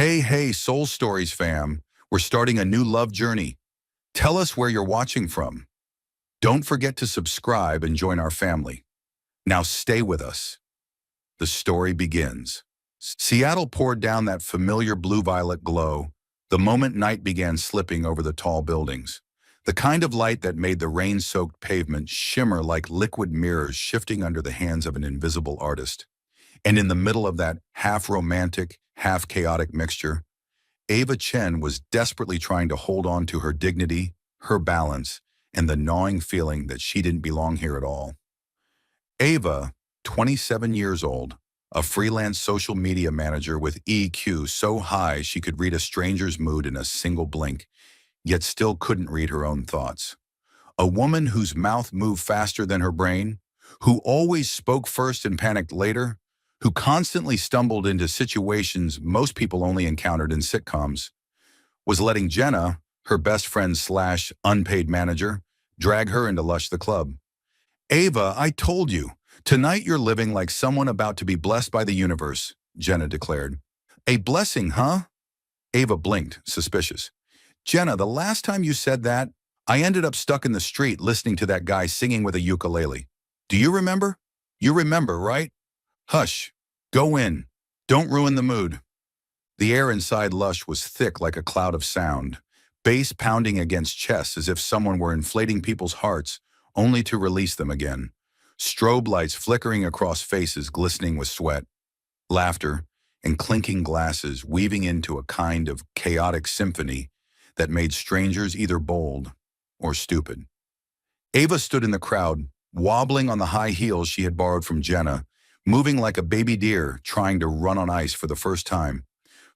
Hey, Soul Stories fam. We're starting a new love journey. Tell us where you're watching from. Don't forget to subscribe and join our family. Now stay with us. The story begins. Seattle poured down that familiar blue-violet glow the moment night began slipping over the tall buildings. The kind of light that made the rain-soaked pavement shimmer like liquid mirrors shifting under the hands of an invisible artist. And in the middle of that half-romantic, half-chaotic mixture, Ava Chen was desperately trying to hold on to her dignity, her balance, and the gnawing feeling that she didn't belong here at all. Ava, 27 years old, a freelance social media manager with EQ so high she could read a stranger's mood in a single blink, yet still couldn't read her own thoughts. A woman whose mouth moved faster than her brain, who always spoke first and panicked later, who constantly stumbled into situations most people only encountered in sitcoms, was letting Jenna, her best friend slash unpaid manager, drag her into Lush the Club. Ava, I told you, tonight you're living like someone about to be blessed by the universe, Jenna declared. A blessing, huh? Ava blinked, suspicious. Jenna, the last time you said that, I ended up stuck in the street listening to that guy singing with a ukulele. Do you remember? You remember, right? Hush. Go in. Don't ruin the mood. The air inside Lush was thick like a cloud of sound, bass pounding against chests as if someone were inflating people's hearts only to release them again. Strobe lights flickering across faces glistening with sweat, laughter, and clinking glasses weaving into a kind of chaotic symphony that made strangers either bold or stupid. Ava stood in the crowd, wobbling on the high heels she had borrowed from Jenna, moving like a baby deer trying to run on ice for the first time,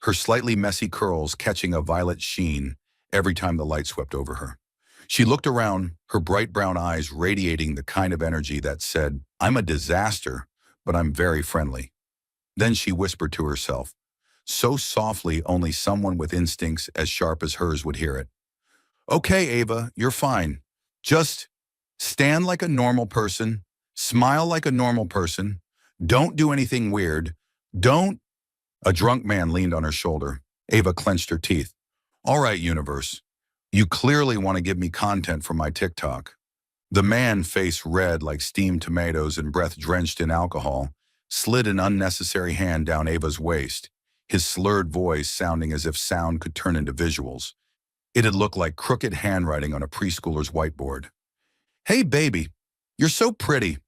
her slightly messy curls catching a violet sheen every time the light swept over her. She looked around, her bright brown eyes radiating the kind of energy that said, I'm a disaster, but I'm very friendly. Then she whispered to herself, so softly only someone with instincts as sharp as hers would hear it. Okay, Ava, you're fine. Just stand like a normal person, smile like a normal person, don't do anything weird. Don't. A drunk man leaned on her shoulder. Ava clenched her teeth. All right, universe. You clearly want to give me content for my TikTok. The man, face red like steamed tomatoes and breath drenched in alcohol, slid an unnecessary hand down Ava's waist, his slurred voice sounding as if sound could turn into visuals. It had looked like crooked handwriting on a preschooler's whiteboard. Hey, baby, you're so pretty.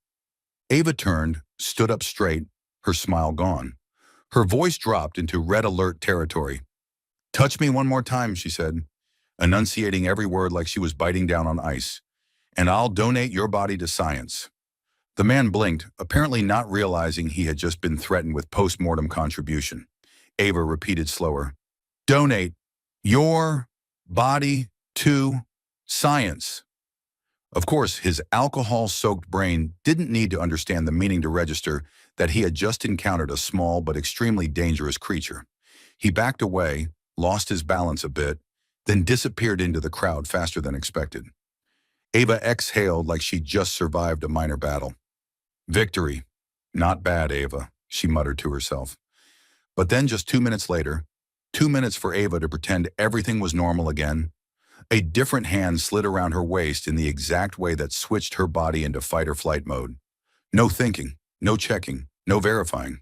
Ava turned, stood up straight, her smile gone. Her voice dropped into red alert territory. Touch me one more time, she said, enunciating every word like she was biting down on ice, and I'll donate your body to science. The man blinked, apparently not realizing he had just been threatened with post-mortem contribution. Ava repeated slower. Donate your body to science. Of course, his alcohol-soaked brain didn't need to understand the meaning to register that he had just encountered a small but extremely dangerous creature. He backed away, lost his balance a bit, then disappeared into the crowd faster than expected. Ava exhaled like she'd just survived a minor battle. Victory. Not bad, Ava, she muttered to herself. But then just 2 minutes later, 2 minutes for Ava to pretend everything was normal again, a different hand slid around her waist in the exact way that switched her body into fight-or-flight mode. No thinking, no checking, no verifying.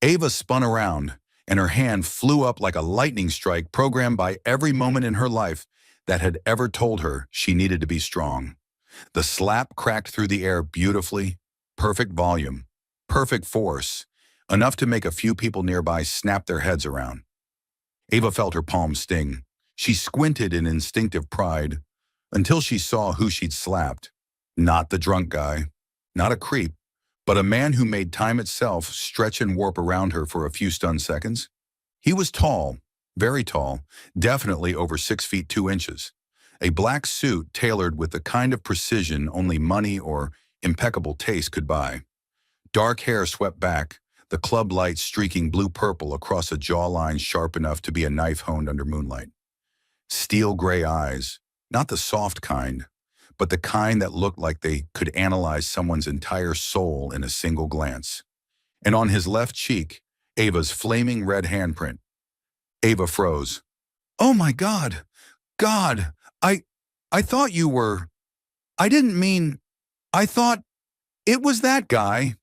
Ava spun around, and her hand flew up like a lightning strike programmed by every moment in her life that had ever told her she needed to be strong. The slap cracked through the air beautifully, perfect volume, perfect force, enough to make a few people nearby snap their heads around. Ava felt her palms sting. She squinted in instinctive pride until she saw who she'd slapped. Not the drunk guy, not a creep, but a man who made time itself stretch and warp around her for a few stunned seconds. He was tall, very tall, definitely over 6 feet 2 inches. A black suit tailored with the kind of precision only money or impeccable taste could buy. Dark hair swept back, the club light streaking blue-purple across a jawline sharp enough to be a knife honed under moonlight. Steel gray eyes, not the soft kind, but the kind that looked like they could analyze someone's entire soul in a single glance. And on his left cheek, Ava's flaming red handprint. Ava froze. Oh my God. God, I, I thought you were, I didn't mean, I thought it was that guy.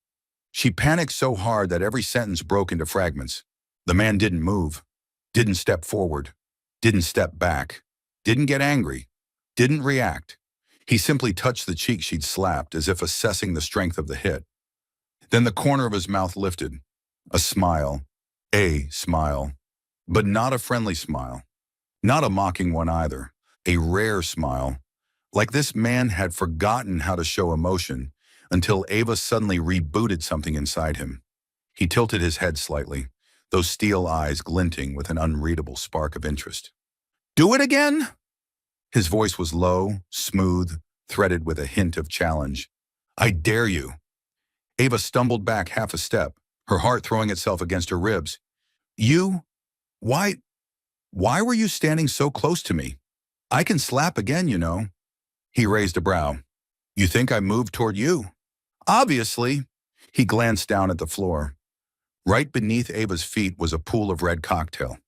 She panicked so hard that every sentence broke into fragments. The man didn't move, didn't step forward, didn't step back, didn't get angry, didn't react. He simply touched the cheek she'd slapped as if assessing the strength of the hit. Then the corner of his mouth lifted. A smile, but not a friendly smile, not a mocking one either, a rare smile. Like this man had forgotten how to show emotion until Ava suddenly rebooted something inside him. He tilted his head slightly, those steel eyes glinting with an unreadable spark of interest. Do it again? His voice was low, smooth, threaded with a hint of challenge. I dare you. Ava stumbled back half a step, her heart throwing itself against her ribs. You? Why? Why were you standing so close to me? I can slap again, you know. He raised a brow. You think I moved toward you? Obviously. He glanced down at the floor. Right beneath Ava's feet was a pool of red cocktail.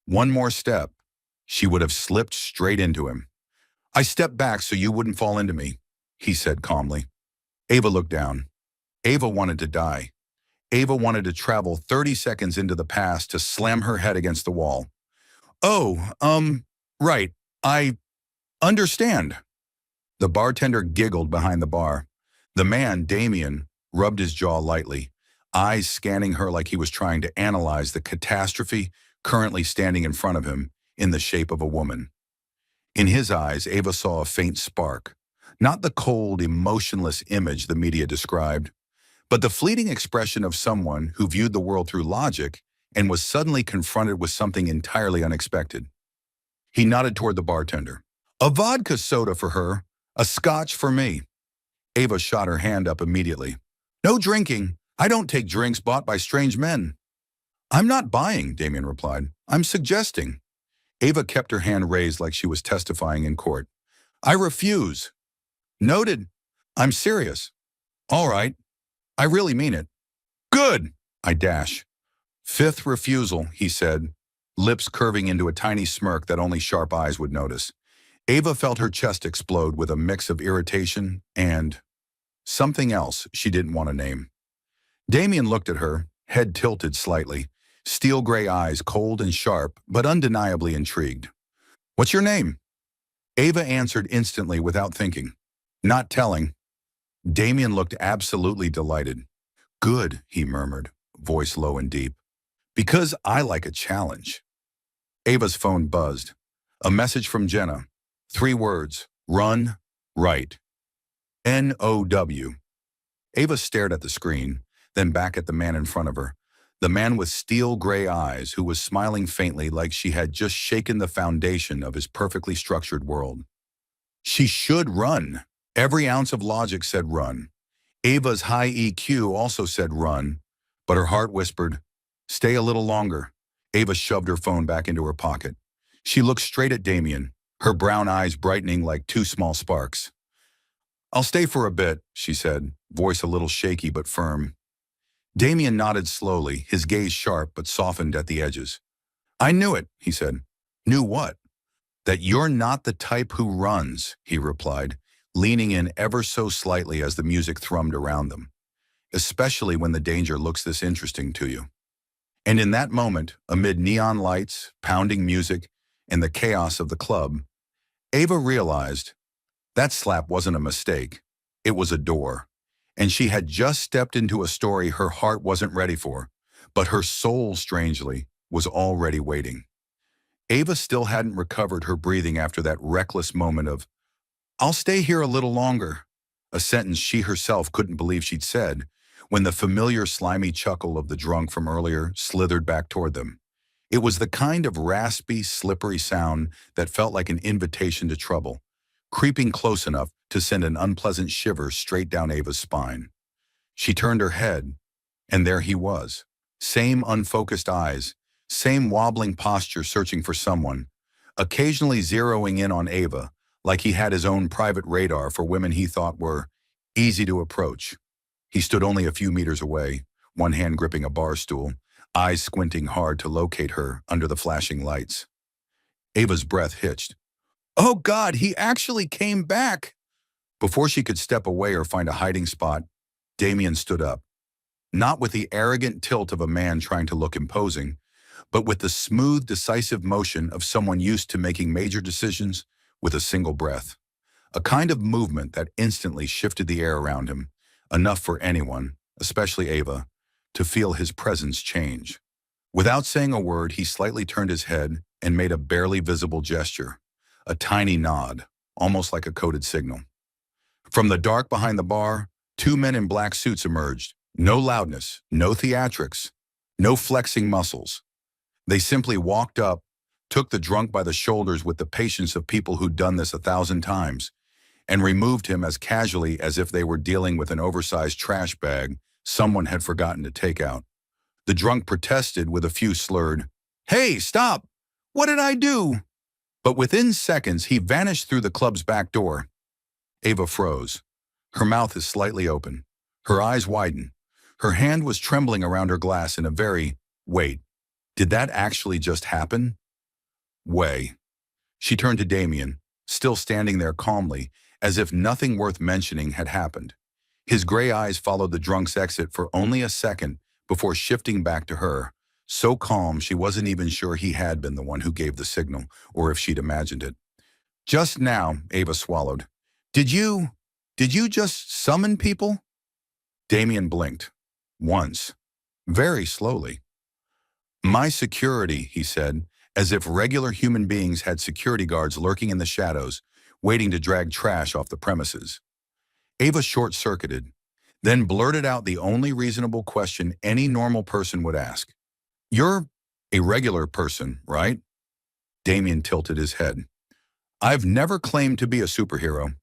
One more step. She would have slipped straight into him. I stepped back so you wouldn't fall into me, he said calmly. Ava looked down. Ava wanted to die. Ava wanted to travel 30 seconds into the past to slam her head against the wall. Oh, right. I understand. The bartender giggled behind the bar. The man, Damien, rubbed his jaw lightly, eyes scanning her like he was trying to analyze the catastrophe currently standing in front of him in the shape of a woman. In his eyes, Ava saw a faint spark, not the cold, emotionless image the media described, but the fleeting expression of someone who viewed the world through logic and was suddenly confronted with something entirely unexpected. He nodded toward the bartender. A vodka soda for her, a scotch for me. Ava shot her hand up immediately. No drinking. I don't take drinks bought by strange men. I'm not buying, Damien replied. I'm suggesting. Ava kept her hand raised like she was testifying in court. I refuse. Noted. I'm serious. All right. I really mean it. Good. I dash. Fifth refusal, he said, lips curving into a tiny smirk that only sharp eyes would notice. Ava felt her chest explode with a mix of irritation and something else she didn't want to name. Damien looked at her, head tilted slightly, steel gray eyes cold and sharp, but undeniably intrigued. What's your name? Ava answered instantly without thinking. Not telling. Damien looked absolutely delighted. Good, he murmured, voice low and deep. Because I like a challenge. Ava's phone buzzed. A message from Jenna. 3 words. Run, right. N-O-W. Ava stared at the screen, then back at the man in front of her. The man with steel gray eyes who was smiling faintly like she had just shaken the foundation of his perfectly structured world. She should run. Every ounce of logic said run. Ava's high EQ also said run, but her heart whispered, stay a little longer. Ava shoved her phone back into her pocket. She looked straight at Damien, her brown eyes brightening like 2 small sparks. I'll stay for a bit, she said, voice a little shaky but firm. Damien nodded slowly, his gaze sharp but softened at the edges. I knew it, he said. Knew what? That you're not the type who runs, he replied, leaning in ever so slightly as the music thrummed around them, especially when the danger looks this interesting to you. And in that moment, amid neon lights, pounding music, and the chaos of the club, Ava realized that slap wasn't a mistake. It was a door. And she had just stepped into a story her heart wasn't ready for, but her soul, strangely, was already waiting. Ava still hadn't recovered her breathing after that reckless moment of, I'll stay here a little longer, a sentence she herself couldn't believe she'd said, when the familiar slimy chuckle of the drunk from earlier slithered back toward them. It was the kind of raspy, slippery sound that felt like an invitation to trouble, creeping close enough to send an unpleasant shiver straight down Ava's spine. She turned her head, and there he was. Same unfocused eyes, same wobbling posture searching for someone, occasionally zeroing in on Ava like he had his own private radar for women he thought were easy to approach. He stood only a few meters away, one hand gripping a bar stool, eyes squinting hard to locate her under the flashing lights. Ava's breath hitched. Oh God, he actually came back! Before she could step away or find a hiding spot, Damien stood up, not with the arrogant tilt of a man trying to look imposing, but with the smooth, decisive motion of someone used to making major decisions with a single breath. A kind of movement that instantly shifted the air around him, enough for anyone, especially Ava, to feel his presence change. Without saying a word, he slightly turned his head and made a barely visible gesture, a tiny nod, almost like a coded signal. From the dark behind the bar, two men in black suits emerged. No loudness, no theatrics, no flexing muscles. They simply walked up, took the drunk by the shoulders with the patience of people who'd done this 1,000 times, and removed him as casually as if they were dealing with an oversized trash bag someone had forgotten to take out. The drunk protested with a few slurred, "Hey, stop! What did I do?" But within seconds, he vanished through the club's back door. Ava froze. Her mouth is slightly open. Her eyes widen. Her hand was trembling around her glass in a very, wait, did that actually just happen? Way. She turned to Damien, still standing there calmly, as if nothing worth mentioning had happened. His gray eyes followed the drunk's exit for only a second before shifting back to her, so calm she wasn't even sure he had been the one who gave the signal, or if she'd imagined it. Just now, Ava swallowed. Did you just summon people? Damien blinked. Once. Very slowly. My security, he said, as if regular human beings had security guards lurking in the shadows, waiting to drag trash off the premises. Ava short-circuited, then blurted out the only reasonable question any normal person would ask. You're a regular person, right? Damien tilted his head. I've never claimed to be a superhero.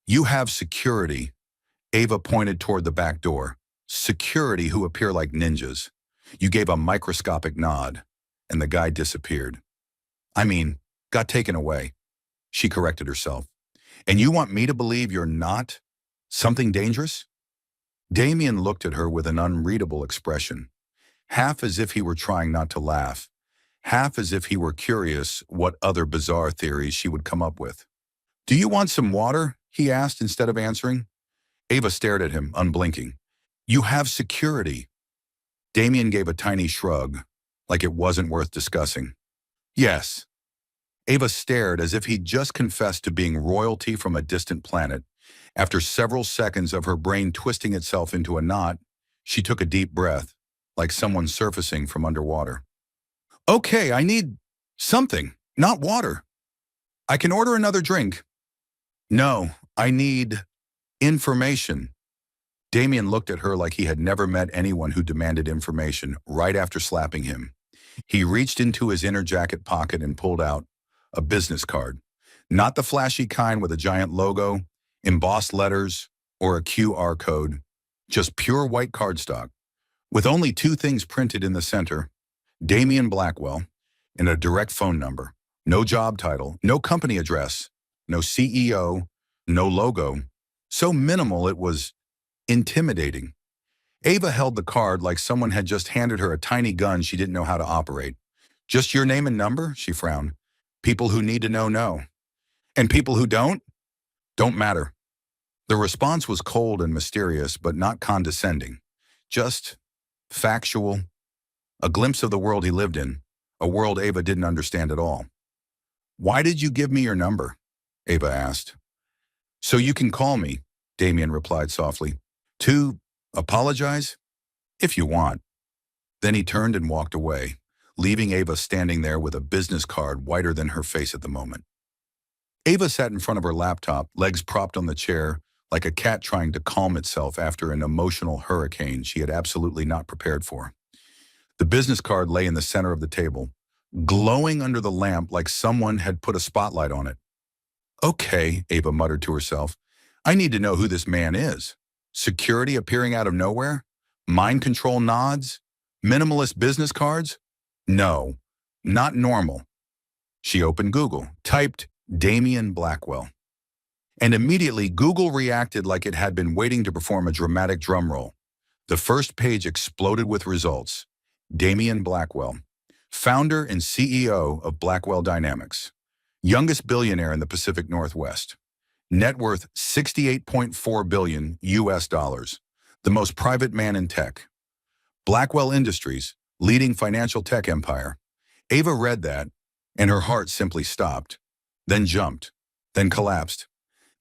You have security. Ava pointed toward the back door. Security who appear like ninjas. You gave a microscopic nod, and the guy disappeared. I mean, got taken away. She corrected herself. And you want me to believe you're not something dangerous? Damien looked at her with an unreadable expression, half as if he were trying not to laugh, half as if he were curious what other bizarre theories she would come up with. Do you want some water? He asked instead of answering. Ava stared at him, unblinking. You have security. Damien gave a tiny shrug, like it wasn't worth discussing. Yes. Ava stared as if he'd just confessed to being royalty from a distant planet. After several seconds of her brain twisting itself into a knot, she took a deep breath, like someone surfacing from underwater. Okay, I need something, not water. I can order another drink. No, I need information. Damien looked at her like he had never met anyone who demanded information right after slapping him. He reached into his inner jacket pocket and pulled out a business card. Not the flashy kind with a giant logo, embossed letters, or a QR code. Just pure white cardstock, with only two things printed in the center, Damien Blackwell, and a direct phone number. No job title, no company address, no CEO, no logo. So minimal it was intimidating. Ava held the card like someone had just handed her a tiny gun she didn't know how to operate. Just your name and number? She frowned. People who need to know. And people who don't matter. The response was cold and mysterious, but not condescending. Just factual. A glimpse of the world he lived in, a world Ava didn't understand at all. Why did you give me your number? Ava asked. So you can call me, Damien replied softly. To apologize? If you want. Then he turned and walked away, leaving Ava standing there with a business card whiter than her face at the moment. Ava sat in front of her laptop, legs propped on the chair, like a cat trying to calm itself after an emotional hurricane she had absolutely not prepared for. The business card lay in the center of the table, glowing under the lamp like someone had put a spotlight on it. Okay, Ava muttered to herself. I need to know who this man is. Security appearing out of nowhere? Mind control nods? Minimalist business cards? No, not normal. She opened Google, typed Damien Blackwell. And immediately Google reacted like it had been waiting to perform a dramatic drum roll. The first page exploded with results. Damian Blackwell, founder and CEO of Blackwell Dynamics, youngest billionaire in the Pacific Northwest, net worth 68.4 billion US dollars, the most private man in tech. Blackwell Industries, leading financial tech empire. Ava read that, and her heart simply stopped, then jumped, then collapsed,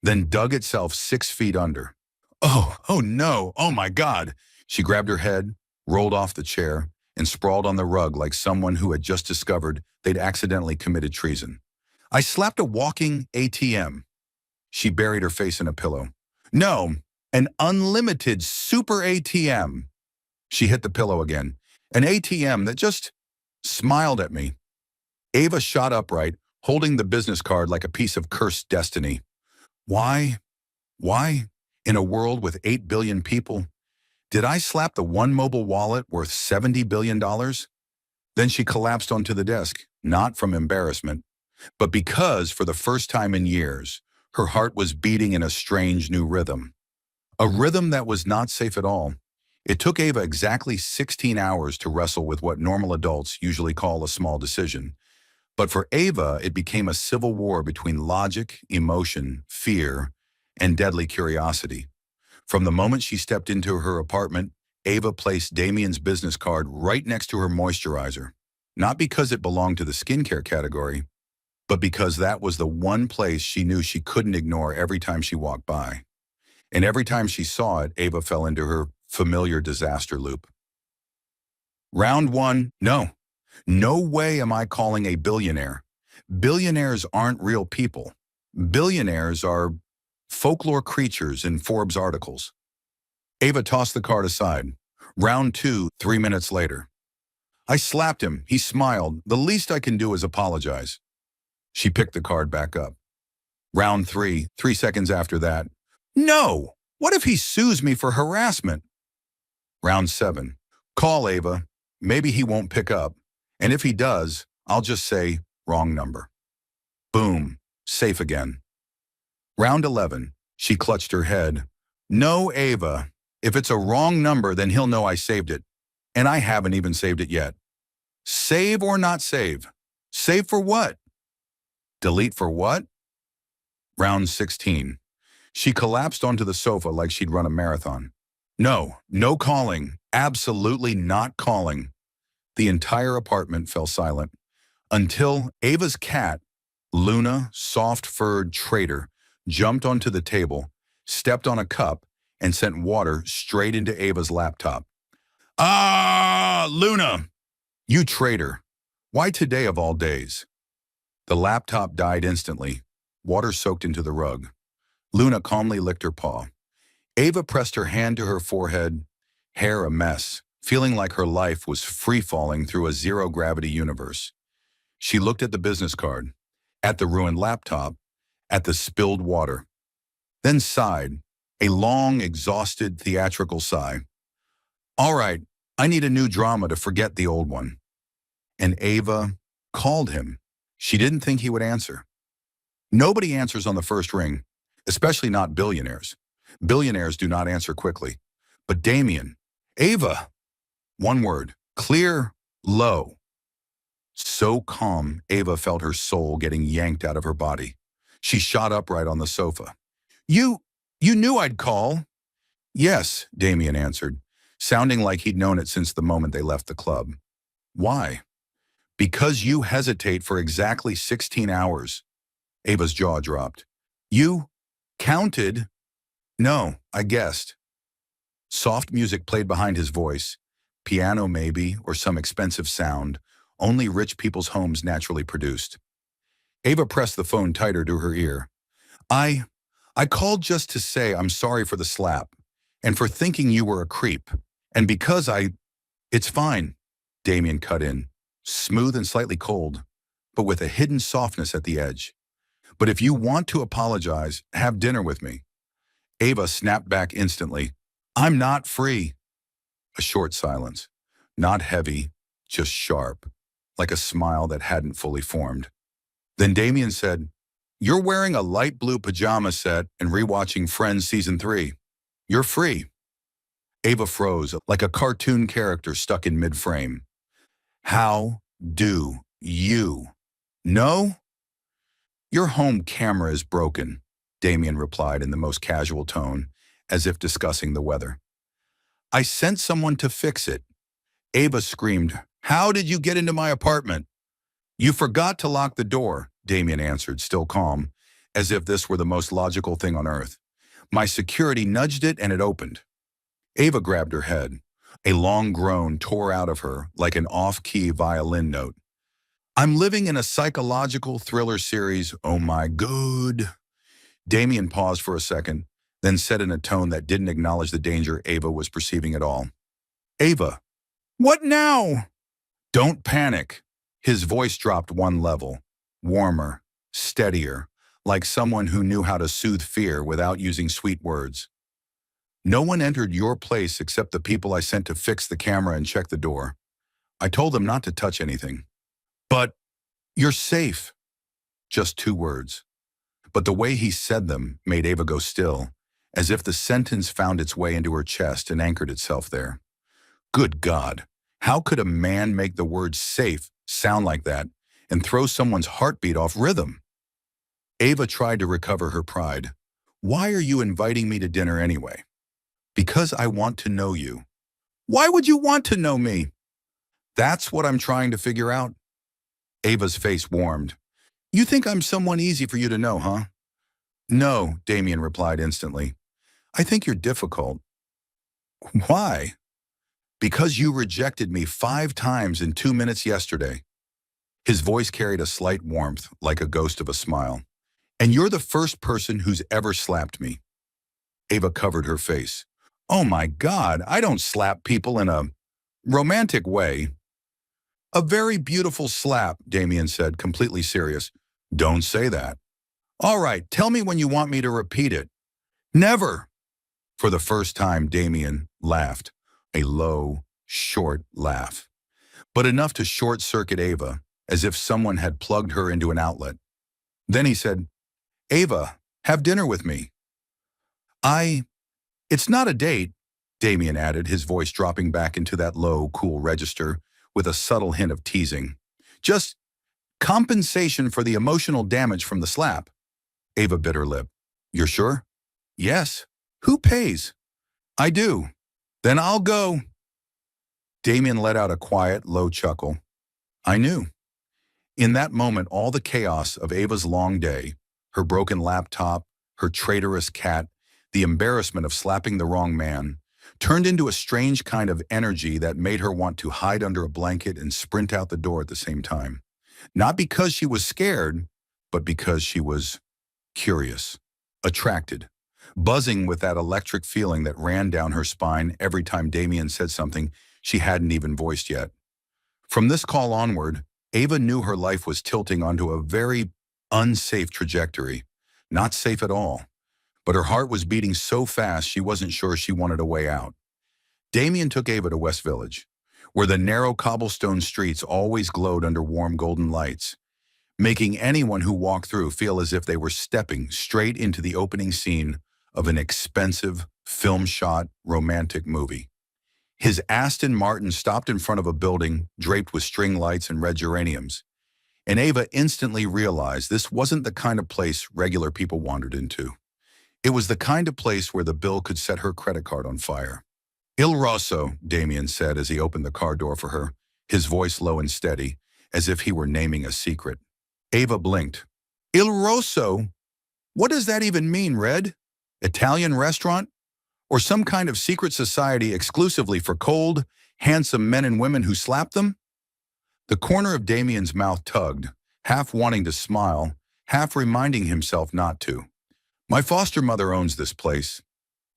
then dug itself 6 feet under. Oh no, oh my God. She grabbed her head, rolled off the chair, and sprawled on the rug like someone who had just discovered they'd accidentally committed treason. I slapped a walking ATM. She buried her face in a pillow. No, an unlimited super ATM. She hit the pillow again. An ATM that just smiled at me. Ava shot upright, holding the business card like a piece of cursed destiny. Why? Why? In a world with 8 billion people, did I slap the one mobile wallet worth $70 billion? Then she collapsed onto the desk, not from embarrassment, but because for the first time in years, her heart was beating in a strange new rhythm. A rhythm that was not safe at all. It took Ava exactly 16 hours to wrestle with what normal adults usually call a small decision. But for Ava, it became a civil war between logic, emotion, fear, and deadly curiosity. From the moment she stepped into her apartment, Ava placed Damian's business card right next to her moisturizer. Not because it belonged to the skincare category, but because that was the one place she knew she couldn't ignore every time she walked by. And every time she saw it, Ava fell into her familiar disaster loop. Round one, no. No way am I calling a billionaire. Billionaires aren't real people. Billionaires are folklore creatures in Forbes articles. Ava tossed the card aside. Round two, 3 minutes later. I slapped him. He smiled. The least I can do is apologize. She picked the card back up. Round three, 3 seconds after that. No! What if he sues me for harassment? Round seven. Call Ava. Maybe he won't pick up. And if he does, I'll just say, wrong number. Boom. Safe again. Round 11. She clutched her head. No, Ava. If it's a wrong number, then he'll know I saved it. And I haven't even saved it yet. Save or not save? Save for what? Delete for what? Round 16. She collapsed onto the sofa like she'd run a marathon. No, no calling. Absolutely not calling. The entire apartment fell silent until Ava's cat, Luna, soft-furred traitor, jumped onto the table, stepped on a cup, and sent water straight into Ava's laptop. Ah, Luna! You traitor! Why today of all days? The laptop died instantly. Water soaked into the rug. Luna calmly licked her paw. Ava pressed her hand to her forehead, hair a mess, feeling like her life was free-falling through a zero-gravity universe. She looked at the business card, at the ruined laptop, at the spilled water, then sighed, a long, exhausted, theatrical sigh. All right, I need a new drama to forget the old one. And Ava called him. She didn't think he would answer. Nobody answers on the first ring, especially not billionaires. Billionaires do not answer quickly. But Damian, Ava, one word, clear, low. So calm, Ava felt her soul getting yanked out of her body. She shot upright on the sofa. You knew I'd call. Yes, Damian answered, sounding like he'd known it since the moment they left the club. Why? Because you hesitate for exactly 16 hours. Ava's jaw dropped. You counted? No, I guessed. Soft music played behind his voice. Piano maybe, or some expensive sound, only rich people's homes naturally produced. Ava pressed the phone tighter to her ear. I called just to say I'm sorry for the slap, and for thinking you were a creep, and because It's fine, Damian cut in, smooth and slightly cold, but with a hidden softness at the edge. But if you want to apologize, have dinner with me. Ava snapped back instantly. I'm not free. A short silence. Not heavy, just sharp, like a smile that hadn't fully formed. Then Damian said, You're wearing a light blue pajama set and rewatching Friends Season 3. You're free. Ava froze, like a cartoon character stuck in mid-frame. How do you know? Your home camera is broken, Damien replied in the most casual tone, as if discussing the weather. I sent someone to fix it. Ava screamed, How did you get into my apartment? You forgot to lock the door, Damien answered, still calm, as if this were the most logical thing on earth. My security nudged it and it opened. Ava grabbed her head. A long groan tore out of her like an off-key violin note. I'm living in a psychological thriller series, oh my god. Damien paused for a second, then said in a tone that didn't acknowledge the danger Ava was perceiving at all. Ava, what now? Don't panic. His voice dropped one level, warmer, steadier, like someone who knew how to soothe fear without using sweet words. No one entered your place except the people I sent to fix the camera and check the door. I told them not to touch anything. But you're safe. Just 2 words. But the way he said them made Ava go still, as if the sentence found its way into her chest and anchored itself there. Good God, how could a man make the word safe sound like that and throw someone's heartbeat off rhythm? Ava tried to recover her pride. Why are you inviting me to dinner anyway? Because I want to know you. Why would you want to know me? That's what I'm trying to figure out. Ava's face warmed. You think I'm someone easy for you to know, huh? No, Damien replied instantly. I think you're difficult. Why? Because you rejected me 5 times in 2 minutes yesterday. His voice carried a slight warmth, like a ghost of a smile. And you're the first person who's ever slapped me. Ava covered her face. Oh my God, I don't slap people in a romantic way. A very beautiful slap, Damien said, completely serious. Don't say that. All right, tell me when you want me to repeat it. Never. For the first time, Damien laughed, a low, short laugh, but enough to short-circuit Ava, as if someone had plugged her into an outlet. Then he said, Ava, have dinner with me. It's not a date, Damien added, his voice dropping back into that low, cool register with a subtle hint of teasing. Just compensation for the emotional damage from the slap. Ava bit her lip. You're sure? Yes. Who pays? I do. Then I'll go. Damien let out a quiet, low chuckle. I knew. In that moment, all the chaos of Ava's long day, her broken laptop, her traitorous cat, the embarrassment of slapping the wrong man, turned into a strange kind of energy that made her want to hide under a blanket and sprint out the door at the same time. Not because she was scared, but because she was curious, attracted, buzzing with that electric feeling that ran down her spine every time Damien said something she hadn't even voiced yet. From this call onward, Ava knew her life was tilting onto a very unsafe trajectory. Not safe at all. But her heart was beating so fast she wasn't sure she wanted a way out. Damien took Ava to West Village, where the narrow cobblestone streets always glowed under warm golden lights, making anyone who walked through feel as if they were stepping straight into the opening scene of an expensive, film-shot, romantic movie. His Aston Martin stopped in front of a building draped with string lights and red geraniums, and Ava instantly realized this wasn't the kind of place regular people wandered into. It was the kind of place where the bill could set her credit card on fire. Il Rosso, Damien said as he opened the car door for her, his voice low and steady, as if he were naming a secret. Ava blinked. Il Rosso? What does that even mean, Red? Italian restaurant? Or some kind of secret society exclusively for cold, handsome men and women who slap them? The corner of Damien's mouth tugged, half wanting to smile, half reminding himself not to. My foster mother owns this place.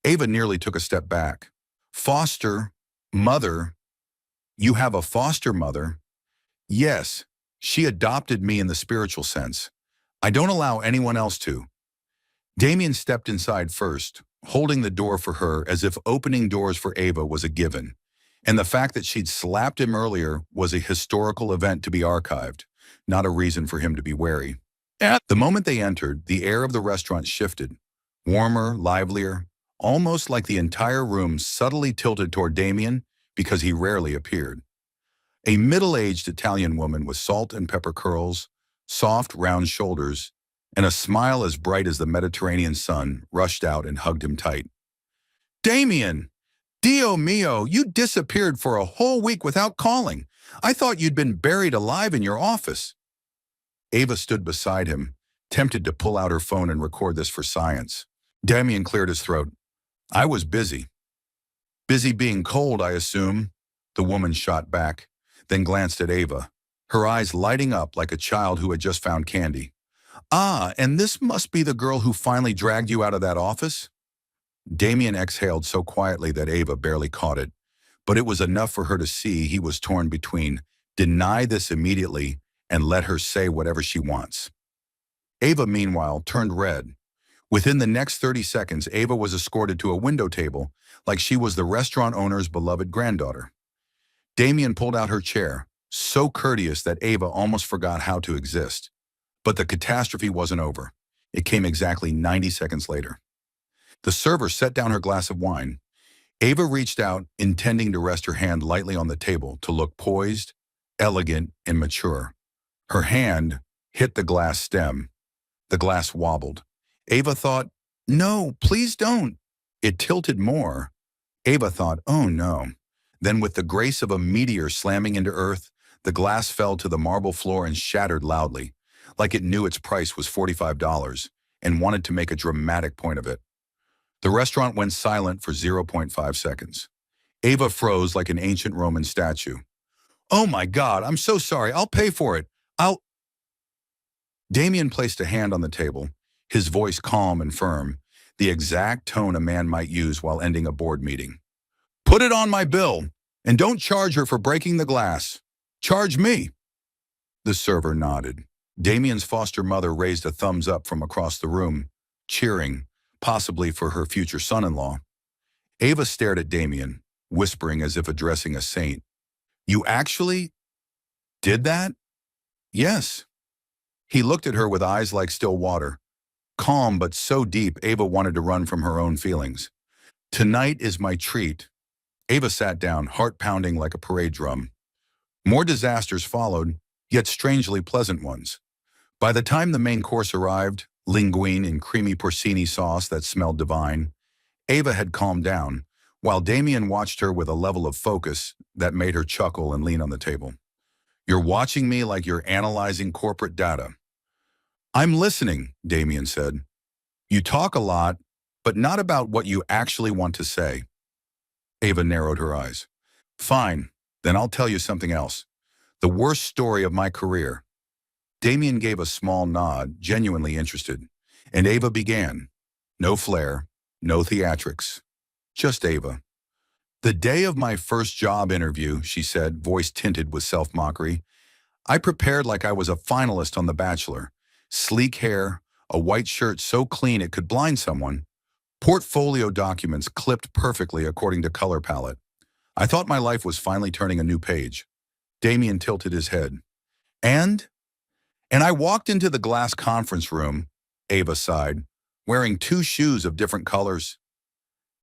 Ava nearly took a step back. Foster mother? You have a foster mother? Yes, she adopted me in the spiritual sense. I don't allow anyone else to. Damien stepped inside first, holding the door for her as if opening doors for Ava was a given, and the fact that she'd slapped him earlier was a historical event to be archived, not a reason for him to be wary. The moment they entered, the air of the restaurant shifted, warmer, livelier, almost like the entire room subtly tilted toward Damien because he rarely appeared. A middle-aged Italian woman with salt and pepper curls, soft, round shoulders, and a smile as bright as the Mediterranean sun rushed out and hugged him tight. Damien! Dio mio, you disappeared for a whole week without calling. I thought you'd been buried alive in your office. Ava stood beside him, tempted to pull out her phone and record this for science. Damien cleared his throat. I was busy. Busy being cold, I assume, the woman shot back, then glanced at Ava, her eyes lighting up like a child who had just found candy. Ah, and this must be the girl who finally dragged you out of that office? Damien exhaled so quietly that Ava barely caught it, but it was enough for her to see he was torn between deny this immediately and let her say whatever she wants. Ava, meanwhile, turned red. Within the next 30 seconds, Ava was escorted to a window table like she was the restaurant owner's beloved granddaughter. Damien pulled out her chair, so courteous that Ava almost forgot how to exist. But the catastrophe wasn't over. It came exactly 90 seconds later. The server set down her glass of wine. Ava reached out, intending to rest her hand lightly on the table to look poised, elegant, and mature. Her hand hit the glass stem. The glass wobbled. Ava thought, no, please don't. It tilted more. Ava thought, oh no. Then with the grace of a meteor slamming into earth, the glass fell to the marble floor and shattered loudly, like it knew its price was $45 and wanted to make a dramatic point of it. The restaurant went silent for 0.5 seconds. Ava froze like an ancient Roman statue. Oh my God, I'm so sorry. I'll pay for it. Damien placed a hand on the table, his voice calm and firm, the exact tone a man might use while ending a board meeting. Put it on my bill, and don't charge her for breaking the glass. Charge me. The server nodded. Damien's foster mother raised a thumbs up from across the room, cheering, possibly for her future son-in-law. Ava stared at Damien, whispering as if addressing a saint. You actually did that? Yes. He looked at her with eyes like still water, calm but so deep Ava wanted to run from her own feelings. Tonight is my treat. Ava sat down, heart pounding like a parade drum. More disasters followed, yet strangely pleasant ones. By the time the main course arrived, linguine in creamy porcini sauce that smelled divine, Ava had calmed down, while Damien watched her with a level of focus that made her chuckle and lean on the table. You're watching me like you're analyzing corporate data. I'm listening, Damien said. You talk a lot, but not about what you actually want to say. Ava narrowed her eyes. Fine, then I'll tell you something else. The worst story of my career. Damien gave a small nod, genuinely interested, and Ava began. No flair, no theatrics, just Ava. The day of my first job interview, she said, voice tinted with self-mockery, I prepared like I was a finalist on The Bachelor. Sleek hair, a white shirt so clean it could blind someone, portfolio documents clipped perfectly according to color palette. I thought my life was finally turning a new page. Damien tilted his head. And I walked into the glass conference room, Ava sighed, wearing 2 shoes of different colors.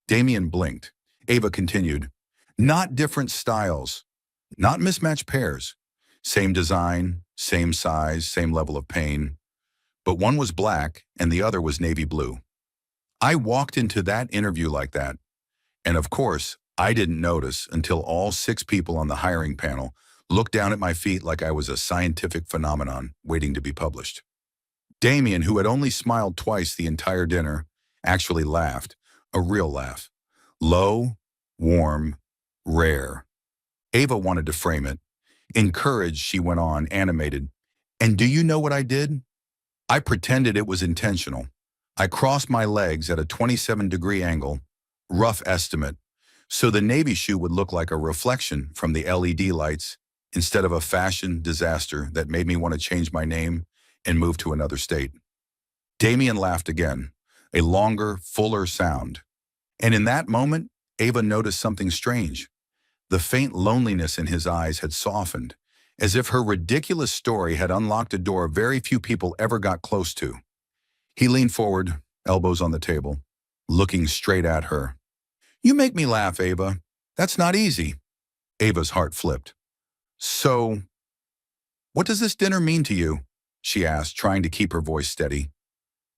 Damien blinked. Ava continued, not different styles, not mismatched pairs. Same design, same size, same level of pain. But one was black and the other was navy blue. I walked into that interview like that. And of course, I didn't notice until all 6 people on the hiring panel looked down at my feet like I was a scientific phenomenon waiting to be published. Damien, who had only smiled twice the entire dinner, actually laughed, a real laugh. Low, warm, rare. Ava wanted to frame it. Encouraged, she went on, animated. And do you know what I did? I pretended it was intentional. I crossed my legs at a 27-degree angle, rough estimate, so the navy shoe would look like a reflection from the LED lights instead of a fashion disaster that made me want to change my name and move to another state. Damien laughed again, a longer, fuller sound. And in that moment, Ava noticed something strange. The faint loneliness in his eyes had softened, as if her ridiculous story had unlocked a door very few people ever got close to. He leaned forward, elbows on the table, looking straight at her. You make me laugh, Ava. That's not easy. Ava's heart flipped. So, what does this dinner mean to you? She asked, trying to keep her voice steady.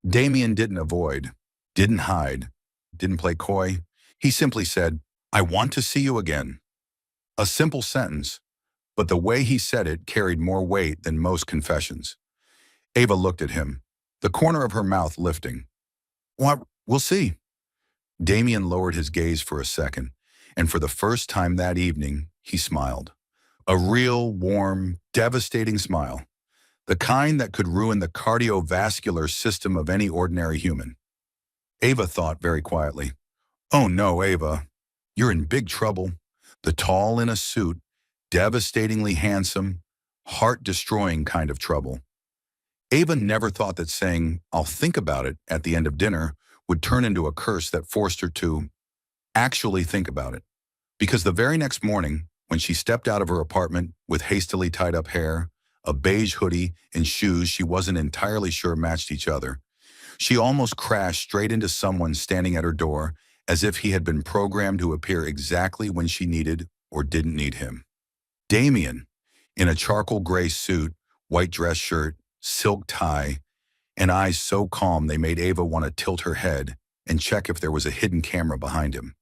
Damien didn't avoid, didn't hide, didn't play coy. He simply said, I want to see you again. A simple sentence, but the way he said it carried more weight than most confessions. Ava looked at him, the corner of her mouth lifting. What? We'll see. Damien lowered his gaze for a second, and for the first time that evening, he smiled. A real, warm, devastating smile. The kind that could ruin the cardiovascular system of any ordinary human. Ava thought very quietly, oh no, Ava, you're in big trouble. The tall in a suit, devastatingly handsome, heart-destroying kind of trouble. Ava never thought that saying, I'll think about it at the end of dinner would turn into a curse that forced her to actually think about it. Because the very next morning, when she stepped out of her apartment with hastily tied up hair, a beige hoodie, and shoes she wasn't entirely sure matched each other, she almost crashed straight into someone standing at her door as if he had been programmed to appear exactly when she needed or didn't need him. Damien, in a charcoal gray suit, white dress shirt, silk tie, and eyes so calm they made Ava want to tilt her head and check if there was a hidden camera behind him.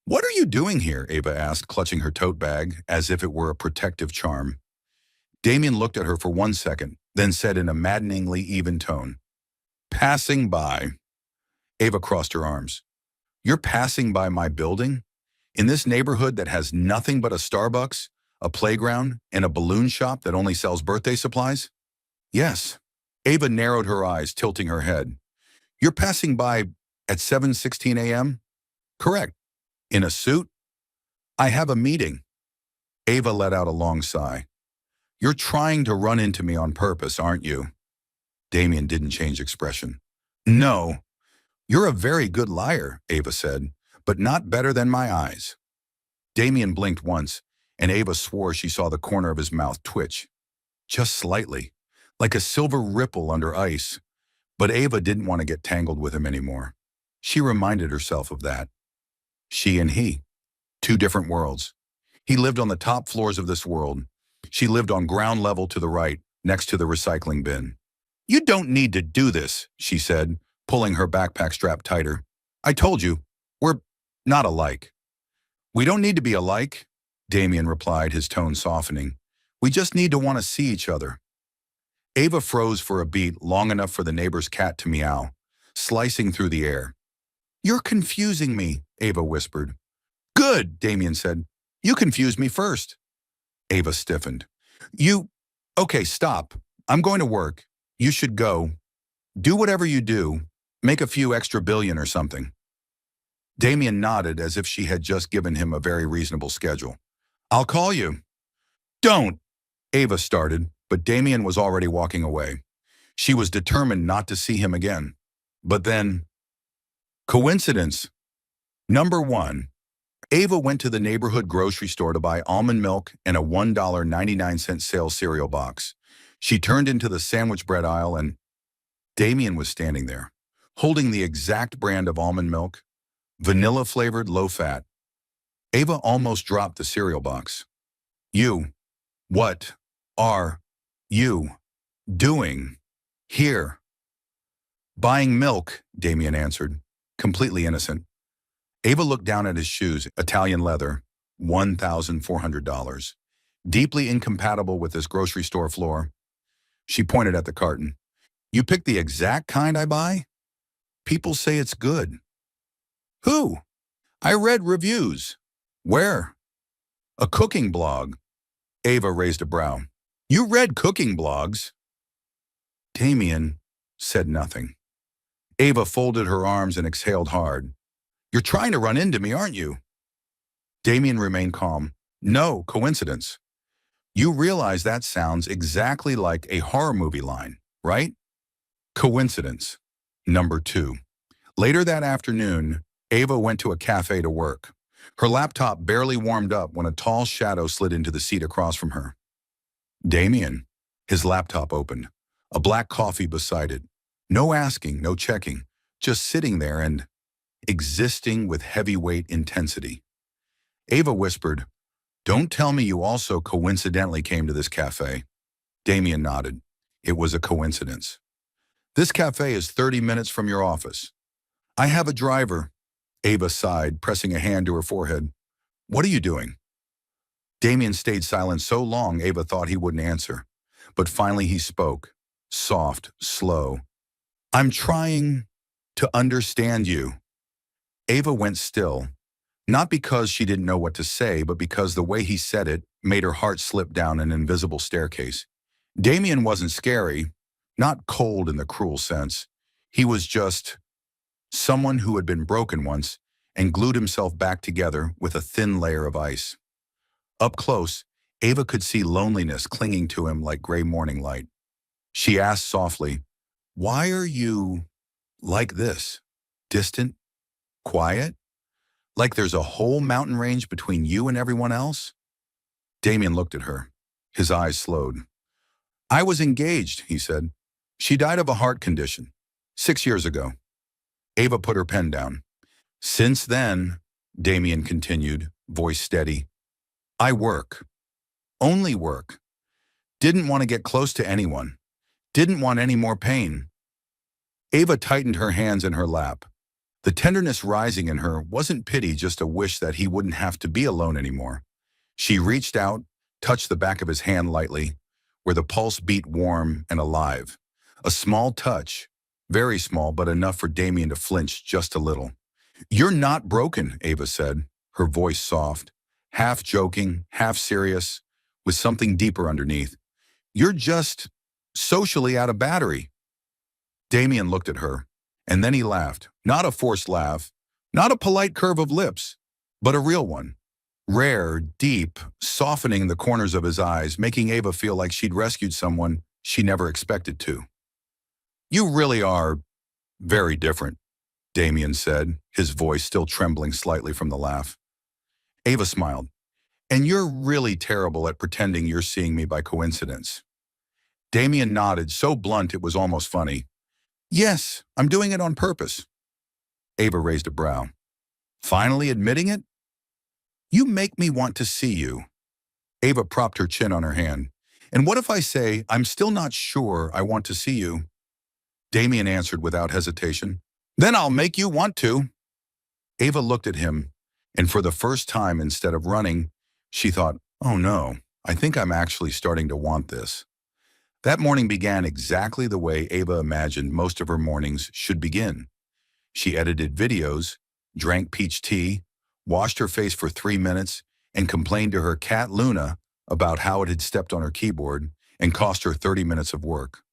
What are you doing here? Ava asked, clutching her tote bag as if it were a protective charm. Damien looked at her for 1 second, then said in a maddeningly even tone, passing by. Ava crossed her arms. You're passing by my building? In this neighborhood that has nothing but a Starbucks, a playground, and a balloon shop that only sells birthday supplies? Yes. Ava narrowed her eyes, tilting her head. You're passing by at 7:16 a.m.? Correct. In a suit? I have a meeting. Ava let out a long sigh. You're trying to run into me on purpose, aren't you? Damien didn't change expression. No. You're a very good liar, Ava said, but not better than my eyes. Damien blinked once, and Ava swore she saw the corner of his mouth twitch. Just slightly, like a silver ripple under ice. But Ava didn't want to get tangled with him anymore. She reminded herself of that. She and he, two different worlds. He lived on the top floors of this world. She lived on ground level to the right, next to the recycling bin. You don't need to do this, she said, pulling her backpack strap tighter. I told you, we're not alike. We don't need to be alike, Damien replied, his tone softening. We just need to want to see each other. Ava froze for a beat long enough for the neighbor's cat to meow, slicing through the air. You're confusing me, Ava whispered. Good, Damien said. You confused me first. Ava stiffened. Okay, stop. I'm going to work. You should go. Do whatever you do. Make a few extra billion or something. Damien nodded as if she had just given him a very reasonable schedule. I'll call you. Don't, Ava started, but Damien was already walking away. She was determined not to see him again. But then, coincidence. Number 1. Ava went to the neighborhood grocery store to buy almond milk and a $1.99 sales cereal box. She turned into the sandwich bread aisle and Damien was standing there, holding the exact brand of almond milk, vanilla-flavored, low-fat. Ava almost dropped the cereal box. What are you doing here? Buying milk, Damien answered, completely innocent. Ava looked down at his shoes, Italian leather, $1,400. Deeply incompatible with this grocery store floor. She pointed at the carton. You picked the exact kind I buy? People say it's good. Who? I read reviews. Where? A cooking blog. Ava raised a brow. You read cooking blogs? Damien said nothing. Ava folded her arms and exhaled hard. You're trying to run into me, aren't you? Damien remained calm. No coincidence. You realize that sounds exactly like a horror movie line, right? Coincidence. Number 2. Later that afternoon, Ava went to a cafe to work. Her laptop barely warmed up when a tall shadow slid into the seat across from her. Damien. His laptop opened. A black coffee beside it. No asking, no checking. Just sitting there and existing with heavyweight intensity. Ava whispered, Don't tell me you also coincidentally came to this cafe. Damien nodded. It was a coincidence. This cafe is 30 minutes from your office. I have a driver. Ava sighed, pressing a hand to her forehead. What are you doing? Damien stayed silent so long Ava thought he wouldn't answer. But finally he spoke. Soft, slow. I'm trying to understand you. Ava went still, not because she didn't know what to say, but because the way he said it made her heart slip down an invisible staircase. Damien wasn't scary, not cold in the cruel sense. He was just someone who had been broken once and glued himself back together with a thin layer of ice. Up close, Ava could see loneliness clinging to him like gray morning light. She asked softly, "Why are you like this? Distant? Quiet? Like there's a whole mountain range between you and everyone else?" Damien looked at her. His eyes slowed. "I was engaged," he said. "She died of a heart condition. 6 years ago." Ava put her pen down. "Since then," Damien continued, voice steady, "I work. Only work. Didn't want to get close to anyone. Didn't want any more pain." Ava tightened her hands in her lap. The tenderness rising in her wasn't pity, just a wish that he wouldn't have to be alone anymore. She reached out, touched the back of his hand lightly, where the pulse beat warm and alive. A small touch, very small, but enough for Damien to flinch just a little. "You're not broken," Ava said, her voice soft, half joking, half serious, with something deeper underneath. "You're just socially out of battery." Damien looked at her, and then he laughed. Not a forced laugh, not a polite curve of lips, but a real one. Rare, deep, softening the corners of his eyes, making Ava feel like she'd rescued someone she never expected to. "You really are very different," Damien said, his voice still trembling slightly from the laugh. Ava smiled. "And you're really terrible at pretending you're seeing me by coincidence." Damien nodded, so blunt it was almost funny. "Yes, I'm doing it on purpose." Ava raised a brow. "Finally admitting it?" "You make me want to see you." Ava propped her chin on her hand. "And what if I say, I'm still not sure I want to see you?" Damien answered without hesitation. "Then I'll make you want to." Ava looked at him, and for the first time, instead of running, she thought, "Oh no, I think I'm actually starting to want this." That morning began exactly the way Ava imagined most of her mornings should begin. She edited videos, drank peach tea, washed her face for 3 minutes, and complained to her cat Luna about how it had stepped on her keyboard and cost her 30 minutes of work.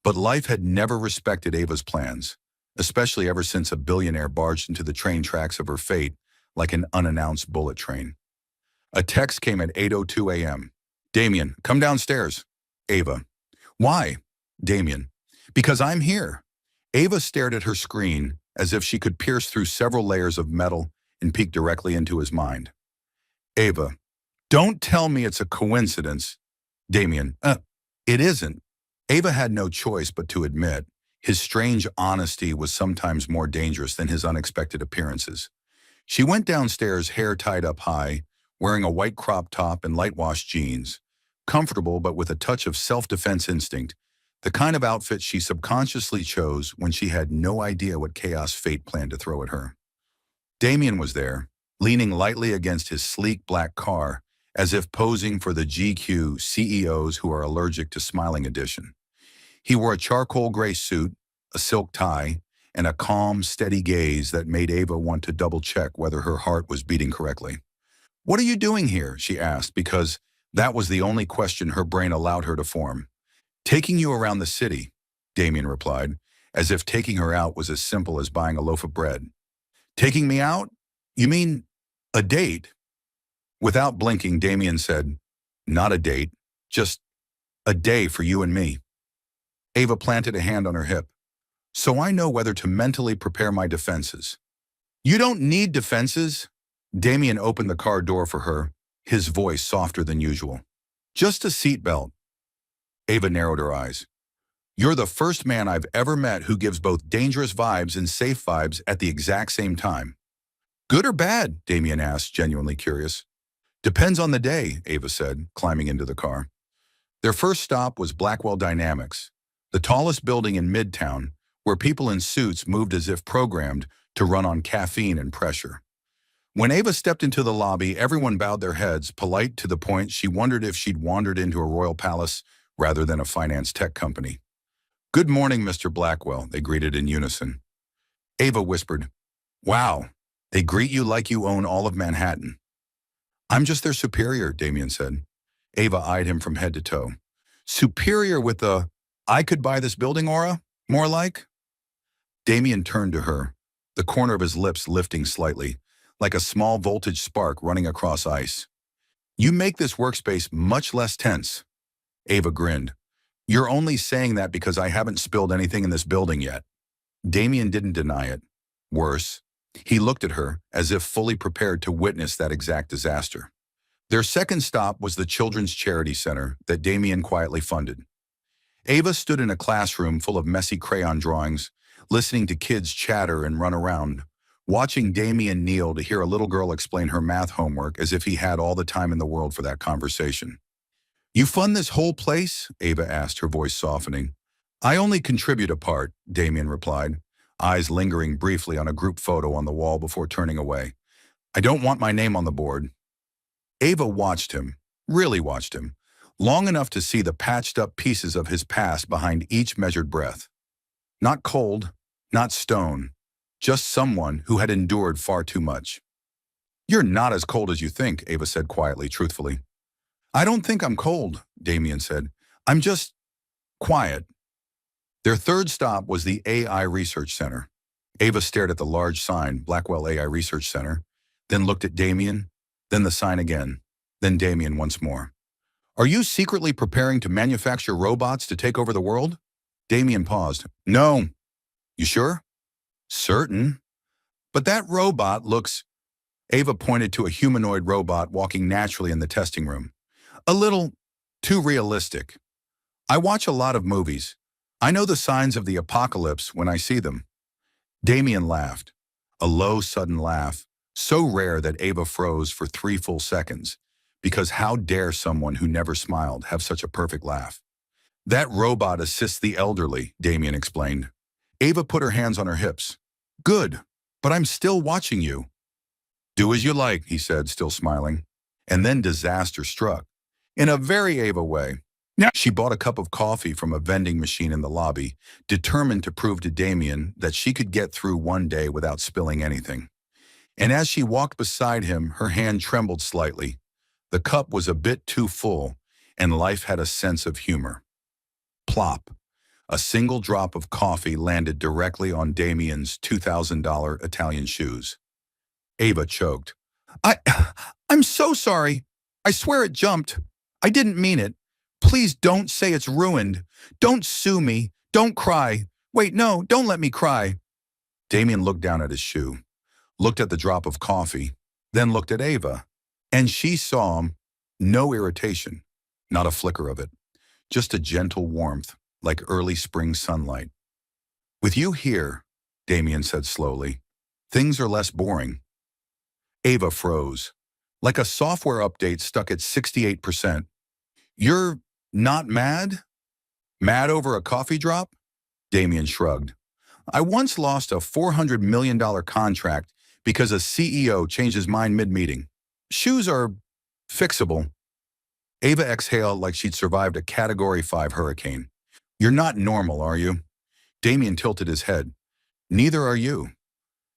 But life had never respected Ava's plans, especially ever since a billionaire barged into the train tracks of her fate like an unannounced bullet train. A text came at 8:02 a.m. "Damien, come downstairs." Ava. "Why?" Damien. "Because I'm here." Ava stared at her screen as if she could pierce through several layers of metal and peek directly into his mind. Ava. "Don't tell me it's a coincidence." Damien. It isn't." Ava had no choice but to admit his strange honesty was sometimes more dangerous than his unexpected appearances. She went downstairs, hair tied up high, wearing a white crop top and light-washed jeans. Comfortable but with a touch of self-defense instinct, the kind of outfit she subconsciously chose when she had no idea what chaos fate planned to throw at her. Damien was there, leaning lightly against his sleek black car, as if posing for the GQ CEOs who are allergic to smiling edition. He wore a charcoal gray suit, a silk tie, and a calm, steady gaze that made Ava want to double-check whether her heart was beating correctly. "What are you doing here?" she asked, because that was the only question her brain allowed her to form. "Taking you around the city," Damien replied, as if taking her out was as simple as buying a loaf of bread. "Taking me out? You mean a date?" Without blinking, Damien said, "Not a date, just a day for you and me." Ava planted a hand on her hip. "So I know whether to mentally prepare my defenses." "You don't need defenses." Damien opened the car door for her, his voice softer than usual. "Just a seatbelt." Ava narrowed her eyes. "You're the first man I've ever met who gives both dangerous vibes and safe vibes at the exact same time." "Good or bad?" Damien asked, genuinely curious. Depends on the day, Ava said, climbing into the car. Their first stop was Blackwell Dynamics, the tallest building in Midtown, where people in suits moved as if programmed to run on caffeine and pressure. When Ava stepped into the lobby, everyone bowed their heads, polite to the point she wondered if she'd wandered into a royal palace rather than a finance tech company. "Good morning, Mr. Blackwell," they greeted in unison. Ava whispered, "Wow, they greet you like you own all of Manhattan." "I'm just their superior," Damien said. Ava eyed him from head to toe. "Superior with the, I could buy this building aura? More like?" Damien turned to her, the corner of his lips lifting slightly, like a small voltage spark running across ice. "You make this workspace much less tense." Ava grinned. "You're only saying that because I haven't spilled anything in this building yet." Damien didn't deny it. Worse, he looked at her as if fully prepared to witness that exact disaster. Their second stop was the Children's Charity Center that Damien quietly funded. Ava stood in a classroom full of messy crayon drawings, listening to kids chatter and run around, watching Damien kneel to hear a little girl explain her math homework as if he had all the time in the world for that conversation. "You fund this whole place?" Ava asked, her voice softening. "I only contribute a part," Damien replied, eyes lingering briefly on a group photo on the wall before turning away. "I don't want my name on the board." Ava watched him, really watched him, long enough to see the patched-up pieces of his past behind each measured breath. Not cold, not stone, just someone who had endured far too much. "You're not as cold as you think," Ava said quietly, truthfully. "I don't think I'm cold," Damien said. "I'm just quiet." Their third stop was the AI Research Center. Ava stared at the large sign, Blackwell AI Research Center, then looked at Damien, then the sign again, then Damien once more. "Are you secretly preparing to manufacture robots to take over the world?" Damien paused. "No." "You sure?" "Certain." "But that robot looks—" Ava pointed to a humanoid robot walking naturally in the testing room. "A little too realistic. I watch a lot of movies. I know the signs of the apocalypse when I see them." Damien laughed, a low, sudden laugh, so rare that Ava froze for 3 full seconds, because how dare someone who never smiled have such a perfect laugh? "That robot assists the elderly," Damien explained. Ava put her hands on her hips. "Good, but I'm still watching you." "Do as you like," he said, still smiling. And then disaster struck. In a very Ava way. She bought a cup of coffee from a vending machine in the lobby, determined to prove to Damien that she could get through one day without spilling anything. And as she walked beside him, her hand trembled slightly. The cup was a bit too full, and life had a sense of humor. Plop. A single drop of coffee landed directly on Damien's $2,000 Italian shoes. Ava choked. I, I'm so sorry. I swear it jumped. I didn't mean it. Please don't say it's ruined. Don't sue me. Don't cry. Wait, no, don't let me cry." Damien looked down at his shoe, looked at the drop of coffee, then looked at Ava. And she saw no irritation, not a flicker of it, just a gentle warmth, like early spring sunlight. "With you here," Damien said slowly, "things are less boring." Ava froze, like a software update stuck at 68%. "You're not mad? Mad over a coffee drop?" Damien shrugged. "I once lost a $400 million contract because a CEO changed his mind mid-meeting. Shoes are fixable." Ava exhaled like she'd survived a Category 5 hurricane. "You're not normal, are you?" Damien tilted his head. "Neither are you."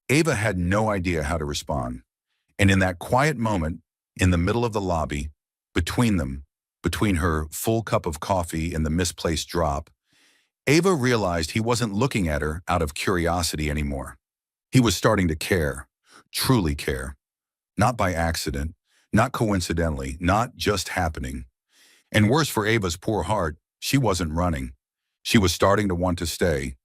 Ava had no idea how to respond. And in that quiet moment, in the middle of the lobby, between them, between her full cup of coffee and the misplaced drop, Ava realized he wasn't looking at her out of curiosity anymore. He was starting to care, truly care. Not by accident, not coincidentally, not just happening. And worse for Ava's poor heart, she wasn't running. She was starting to want to stay.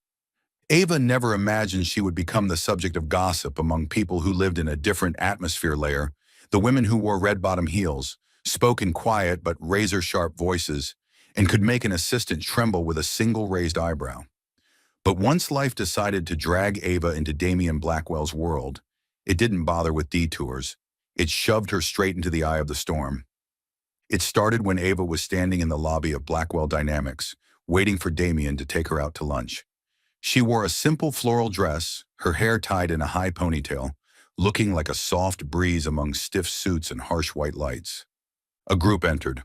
Ava never imagined she would become the subject of gossip among people who lived in a different atmosphere layer, the women who wore red-bottom heels, spoke in quiet but razor-sharp voices, and could make an assistant tremble with a single raised eyebrow. But once life decided to drag Ava into Damien Blackwell's world, it didn't bother with detours. It shoved her straight into the eye of the storm. It started when Ava was standing in the lobby of Blackwell Dynamics, waiting for Damien to take her out to lunch. She wore a simple floral dress, her hair tied in a high ponytail, looking like a soft breeze among stiff suits and harsh white lights. A group entered.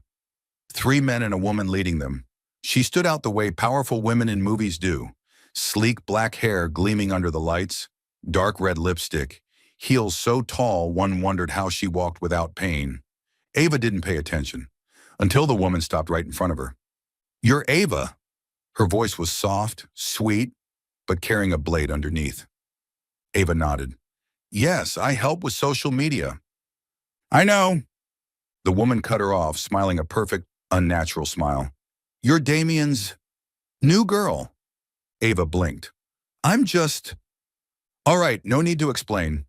3 men and a woman leading them. She stood out the way powerful women in movies do. Sleek black hair gleaming under the lights, dark red lipstick, heels so tall one wondered how she walked without pain. Ava didn't pay attention, until the woman stopped right in front of her. "You're Ava." Her voice was soft, sweet, but carrying a blade underneath. Ava nodded. "Yes, I help with social media." "I know." The woman cut her off, smiling a perfect, unnatural smile. "You're Damien's new girl." Ava blinked. "I'm just—" "All right, no need to explain."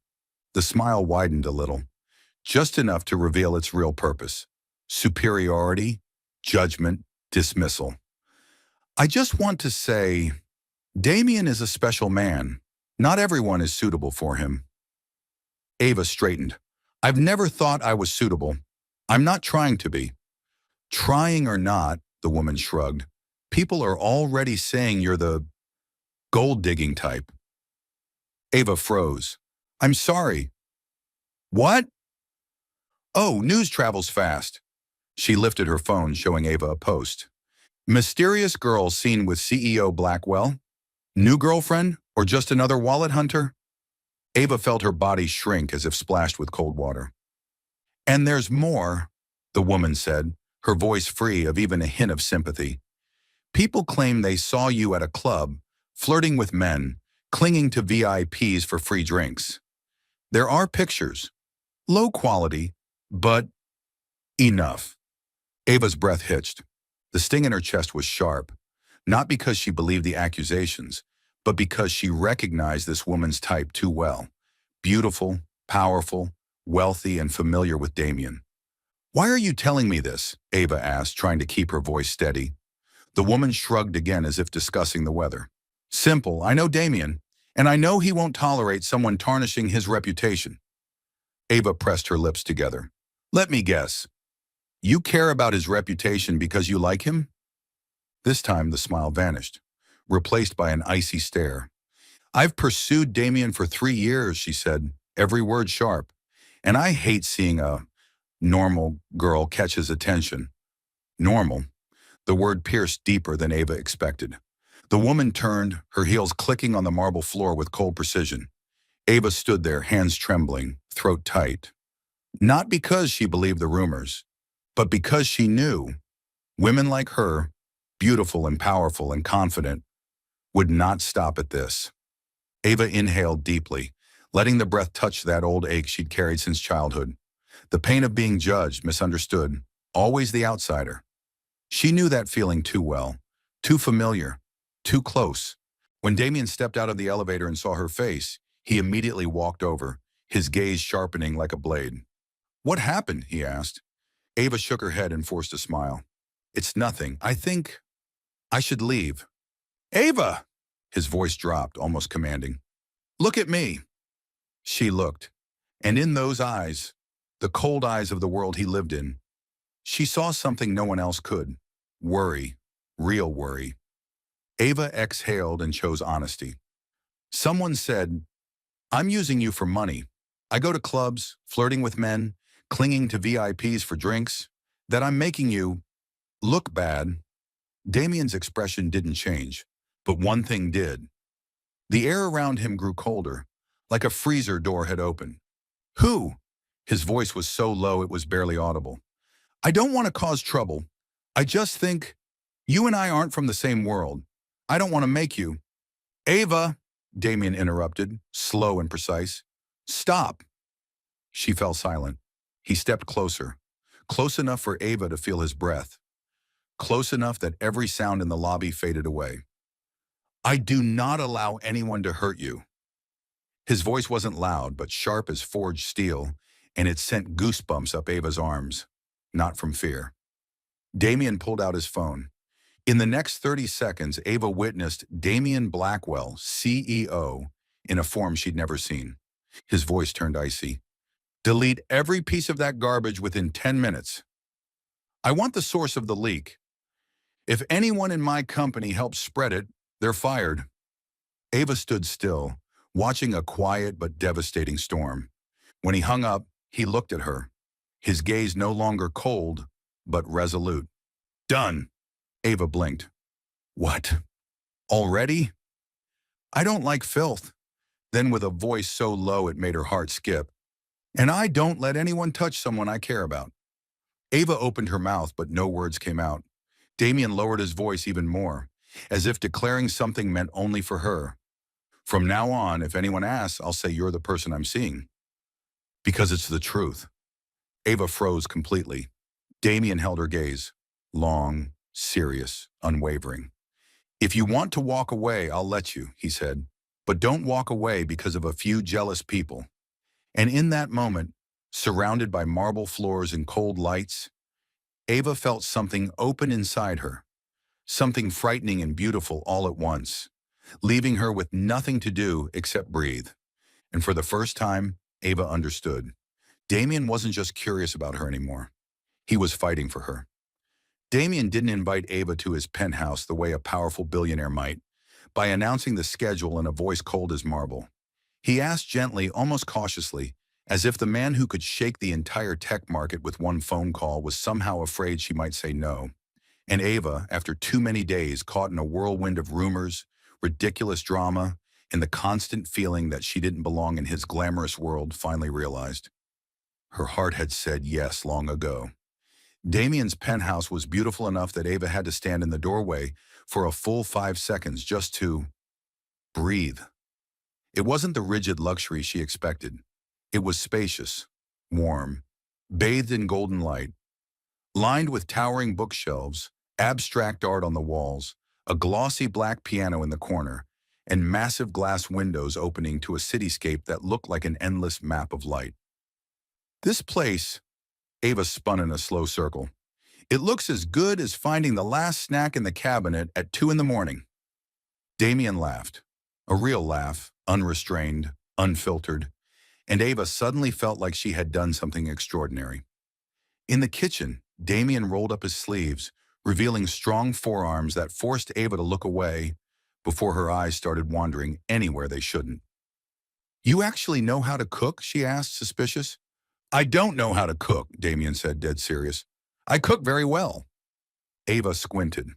The smile widened a little, just enough to reveal its real purpose. Superiority, judgment, dismissal. "I just want to say, Damien is a special man. Not everyone is suitable for him." Ava straightened. "I've never thought I was suitable. I'm not trying to be." "Trying or not," the woman shrugged, "people are already saying you're the gold-digging type." Ava froze. "I'm sorry." "What?" "Oh, news travels fast." She lifted her phone, showing Ava a post. "Mysterious girl seen with CEO Blackwell? New girlfriend or just another wallet hunter?" Ava felt her body shrink as if splashed with cold water. "And there's more," the woman said, her voice free of even a hint of sympathy. "People claim they saw you at a club, flirting with men, clinging to VIPs for free drinks. There are pictures. Low quality, but enough." Ava's breath hitched. The sting in her chest was sharp, not because she believed the accusations, but because she recognized this woman's type too well. Beautiful, powerful, wealthy, and familiar with Damien. "Why are you telling me this?" Ava asked, trying to keep her voice steady. The woman shrugged again as if discussing the weather. "Simple, I know Damien, and I know he won't tolerate someone tarnishing his reputation." Ava pressed her lips together. "Let me guess. You care about his reputation because you like him?" This time the smile vanished, replaced by an icy stare. "I've pursued Damien for 3 years," she said, every word sharp, "and I hate seeing a normal girl catch his attention." Normal. The word pierced deeper than Ava expected. The woman turned, her heels clicking on the marble floor with cold precision. Ava stood there, hands trembling, throat tight. Not because she believed the rumors, but because she knew women like her, beautiful and powerful and confident, would not stop at this. Ava inhaled deeply, letting the breath touch that old ache she'd carried since childhood. The pain of being judged, misunderstood, always the outsider. She knew that feeling too well, too familiar, too close. When Damien stepped out of the elevator and saw her face, he immediately walked over, his gaze sharpening like a blade. "What happened?" he asked. Ava shook her head and forced a smile. "It's nothing. I think I should leave." "Ava!" His voice dropped, almost commanding. "Look at me." She looked, and in those eyes, the cold eyes of the world he lived in, she saw something no one else could. Worry. Real worry. Ava exhaled and chose honesty. "Someone said, I'm using you for money. I go to clubs, flirting with men, clinging to VIPs for drinks, that I'm making you look bad." Damien's expression didn't change, but one thing did. The air around him grew colder, like a freezer door had opened. "Who?" His voice was so low it was barely audible. "I don't want to cause trouble. I just think you and I aren't from the same world. I don't want to make you—" "Ava," Damien interrupted, slow and precise. "Stop." She fell silent. He stepped closer, close enough for Ava to feel his breath, close enough that every sound in the lobby faded away. "I do not allow anyone to hurt you." His voice wasn't loud, but sharp as forged steel, and it sent goosebumps up Ava's arms, not from fear. Damien pulled out his phone. In the next 30 seconds, Ava witnessed Damien Blackwell, CEO, in a form she'd never seen. His voice turned icy. Delete every piece of that garbage within 10 minutes. I want the source of the leak. If anyone in my company helps spread it, they're fired. Ava stood still, watching a quiet but devastating storm. When he hung up, he looked at her, his gaze no longer cold, but resolute. Done. Ava blinked. What? Already? I don't like filth. Then with a voice so low it made her heart skip. And I don't let anyone touch someone I care about. Ava opened her mouth, but no words came out. Damien lowered his voice even more, as if declaring something meant only for her. From now on, if anyone asks, I'll say you're the person I'm seeing. Because it's the truth. Ava froze completely. Damien held her gaze. Long, serious, unwavering. If you want to walk away, I'll let you, he said. But don't walk away because of a few jealous people. And in that moment, surrounded by marble floors and cold lights, Ava felt something open inside her, something frightening and beautiful all at once, leaving her with nothing to do except breathe. And for the first time, Ava understood. Damien wasn't just curious about her anymore. He was fighting for her. Damien didn't invite Ava to his penthouse the way a powerful billionaire might, by announcing the schedule in a voice cold as marble. He asked gently, almost cautiously, as if the man who could shake the entire tech market with one phone call was somehow afraid she might say no. And Ava, after too many days caught in a whirlwind of rumors, ridiculous drama, and the constant feeling that she didn't belong in his glamorous world, finally realized. Her heart had said yes long ago. Damien's penthouse was beautiful enough that Ava had to stand in the doorway for a full 5 seconds just to breathe. It wasn't the rigid luxury she expected. It was spacious, warm, bathed in golden light, lined with towering bookshelves, abstract art on the walls, a glossy black piano in the corner, and massive glass windows opening to a cityscape that looked like an endless map of light. This place, Ava spun in a slow circle. It looks as good as finding the last snack in the cabinet at 2 in the morning. Damien laughed. A real laugh, unrestrained, unfiltered, and Ava suddenly felt like she had done something extraordinary. In the kitchen, Damien rolled up his sleeves, revealing strong forearms that forced Ava to look away before her eyes started wandering anywhere they shouldn't. You actually know how to cook? She asked, suspicious. I don't know how to cook, Damien said, dead serious. I cook very well. Ava squinted.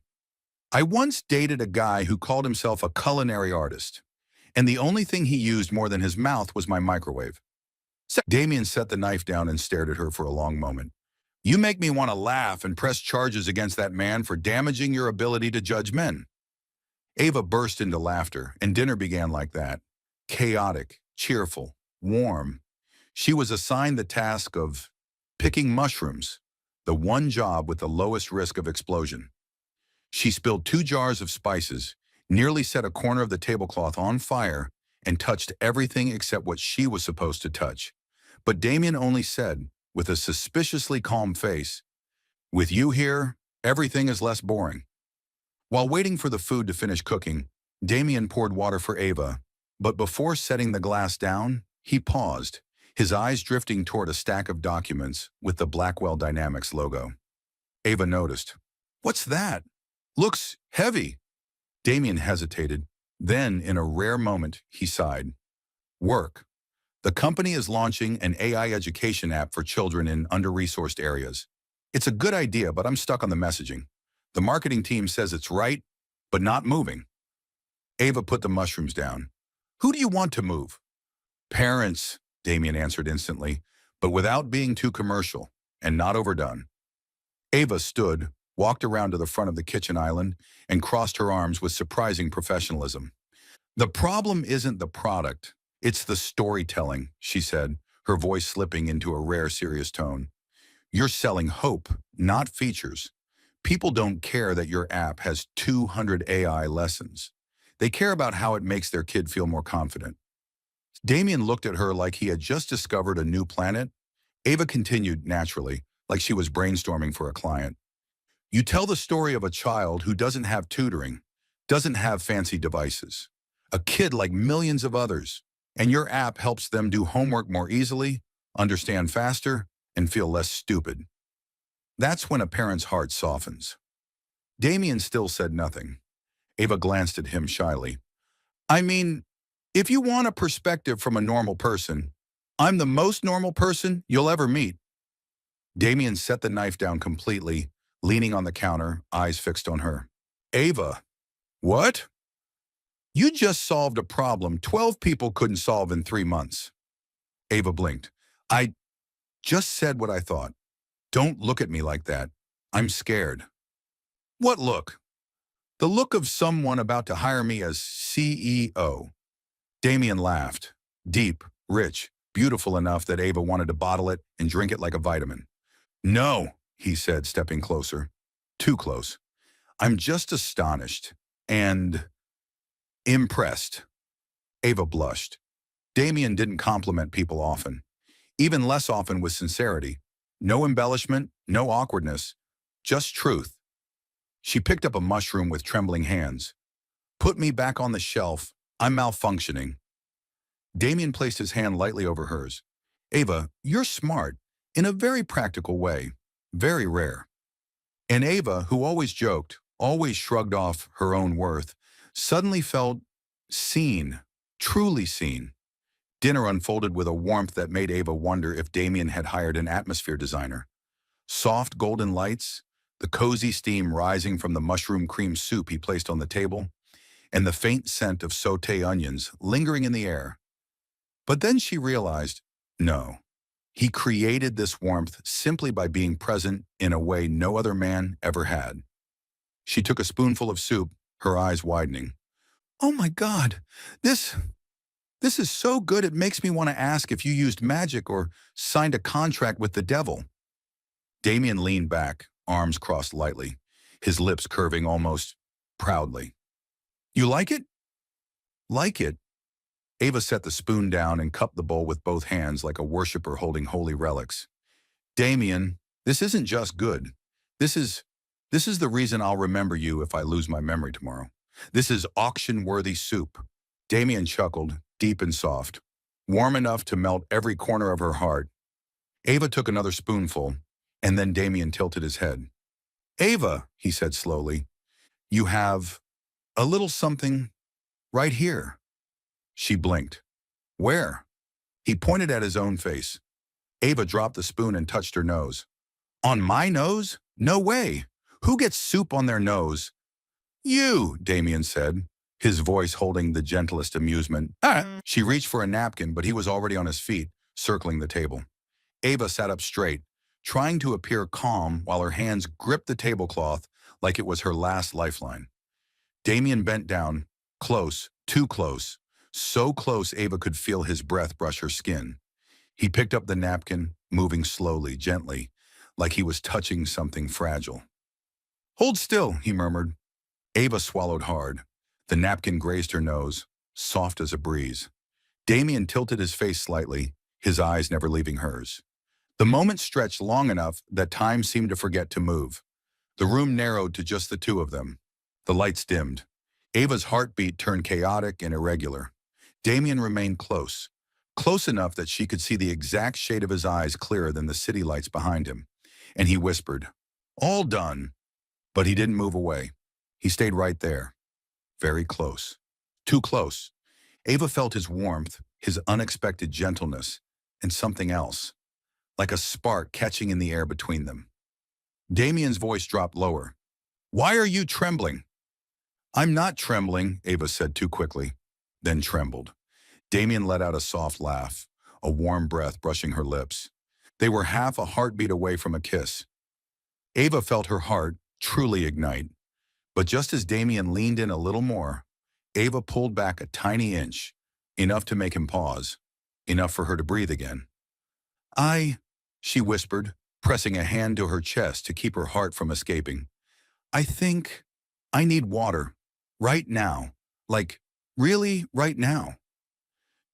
I once dated a guy who called himself a culinary artist, and the only thing he used more than his mouth was my microwave. Damien set the knife down and stared at her for a long moment. You make me want to laugh and press charges against that man for damaging your ability to judge men. Ava burst into laughter, and dinner began like that. Chaotic, cheerful, warm. She was assigned the task of picking mushrooms, the one job with the lowest risk of explosion. She spilled 2 jars of spices, nearly set a corner of the tablecloth on fire, and touched everything except what she was supposed to touch. But Damien only said, with a suspiciously calm face, with you here, everything is less boring. While waiting for the food to finish cooking, Damien poured water for Ava, but before setting the glass down, he paused, his eyes drifting toward a stack of documents with the Blackwell Dynamics logo. Ava noticed. What's that? Looks heavy. Damien hesitated. Then, in a rare moment, he sighed. Work. The company is launching an AI education app for children in under-resourced areas. It's a good idea, but I'm stuck on the messaging. The marketing team says it's right, but not moving. Ava put the mushrooms down. Who do you want to move? Parents, Damien answered instantly, but without being too commercial and not overdone. Ava stood, walked around to the front of the kitchen island, and crossed her arms with surprising professionalism. The problem isn't the product, it's the storytelling, she said, her voice slipping into a rare serious tone. You're selling hope, not features. People don't care that your app has 200 AI lessons. They care about how it makes their kid feel more confident. Damien looked at her like he had just discovered a new planet. Ava continued naturally, like she was brainstorming for a client. You tell the story of a child who doesn't have tutoring, doesn't have fancy devices, a kid like millions of others, and your app helps them do homework more easily, understand faster, and feel less stupid. That's when a parent's heart softens. Damien still said nothing. Ava glanced at him shyly. I mean, if you want a perspective from a normal person, I'm the most normal person you'll ever meet. Damien set the knife down completely, leaning on the counter, eyes fixed on her. Ava, what? You just solved a problem 12 people couldn't solve in 3 months. Ava blinked. I just said what I thought. Don't look at me like that. I'm scared. What look? The look of someone about to hire me as CEO. Damien laughed. Deep, rich, beautiful enough that Ava wanted to bottle it and drink it like a vitamin. No, he said, stepping closer. Too close. I'm just astonished and impressed. Ava blushed. Damien didn't compliment people often, even less often with sincerity. No embellishment, no awkwardness, just truth. She picked up a mushroom with trembling hands. Put me back on the shelf. I'm malfunctioning. Damien placed his hand lightly over hers. Ava, you're smart, in a very practical way, very rare. And Ava, who always joked, always shrugged off her own worth, suddenly felt seen, truly seen. Dinner unfolded with a warmth that made Ava wonder if Damien had hired an atmosphere designer. Soft golden lights, the cozy steam rising from the mushroom cream soup he placed on the table, and the faint scent of sauté onions lingering in the air. But then she realized, no, he created this warmth simply by being present in a way no other man ever had. She took a spoonful of soup, her eyes widening. Oh my God, this is so good it makes me want to ask if you used magic or signed a contract with the devil. Damien leaned back, arms crossed lightly, his lips curving almost proudly. You like it? Like it? Ava set the spoon down and cupped the bowl with both hands like a worshiper holding holy relics. Damien, this isn't just good. This is the reason I'll remember you if I lose my memory tomorrow. This is auction-worthy soup. Damien chuckled, deep and soft, warm enough to melt every corner of her heart. Ava took another spoonful, and then Damien tilted his head. Ava, he said slowly, you have a little something right here. She blinked. Where? He pointed at his own face. Ava dropped the spoon and touched her nose. On my nose? No way. Who gets soup on their nose? You, Damien said, his voice holding the gentlest amusement. She reached for a napkin, but he was already on his feet, circling the table. Ava sat up straight, trying to appear calm while her hands gripped the tablecloth like it was her last lifeline. Damien bent down, close, too close, so close Ava could feel his breath brush her skin. He picked up the napkin, moving slowly, gently, like he was touching something fragile. Hold still, he murmured. Ava swallowed hard. The napkin grazed her nose, soft as a breeze. Damien tilted his face slightly, his eyes never leaving hers. The moment stretched long enough that time seemed to forget to move. The room narrowed to just the two of them. The lights dimmed. Ava's heartbeat turned chaotic and irregular. Damien remained close, close enough that she could see the exact shade of his eyes clearer than the city lights behind him. And he whispered, all done. But he didn't move away. He stayed right there, very close, too close. Ava felt his warmth, his unexpected gentleness, and something else, like a spark catching in the air between them. Damien's voice dropped lower. Why are you trembling? I'm not trembling, Ava said too quickly, then trembled. Damien let out a soft laugh, a warm breath brushing her lips. They were half a heartbeat away from a kiss. Ava felt her heart truly ignite. But just as Damien leaned in a little more, Ava pulled back a tiny inch, enough to make him pause, enough for her to breathe again. She whispered, pressing a hand to her chest to keep her heart from escaping. I think I need water, right now, like, really right now.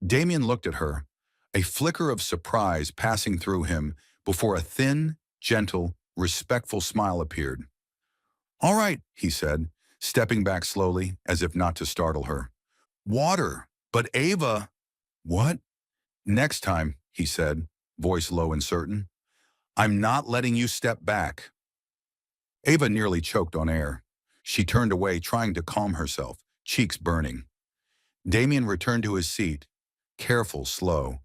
Damien looked at her, a flicker of surprise passing through him before a thin, gentle, respectful smile appeared. All right, he said, stepping back slowly, as if not to startle her. Water, but Ava... What? Next time, he said, voice low and certain. I'm not letting you step back. Ava nearly choked on air. She turned away, trying to calm herself, cheeks burning. Damien returned to his seat, careful, slow,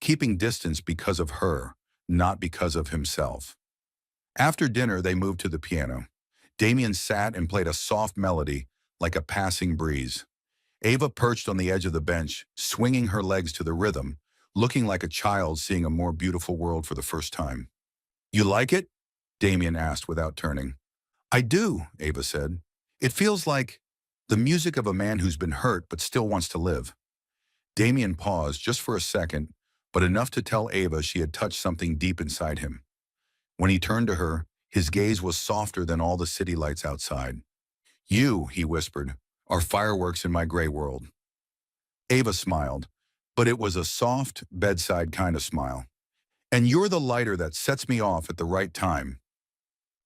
keeping distance because of her, not because of himself. After dinner, they moved to the piano. Damien sat and played a soft melody, like a passing breeze. Ava perched on the edge of the bench, swinging her legs to the rhythm, looking like a child seeing a more beautiful world for the first time. You like it? Damien asked without turning. I do, Ava said. It feels like the music of a man who's been hurt but still wants to live. Damien paused just for a second, but enough to tell Ava she had touched something deep inside him. When he turned to her, his gaze was softer than all the city lights outside. You, he whispered, are fireworks in my gray world. Ava smiled, but it was a soft, bedside kind of smile. And you're the lighter that sets me off at the right time.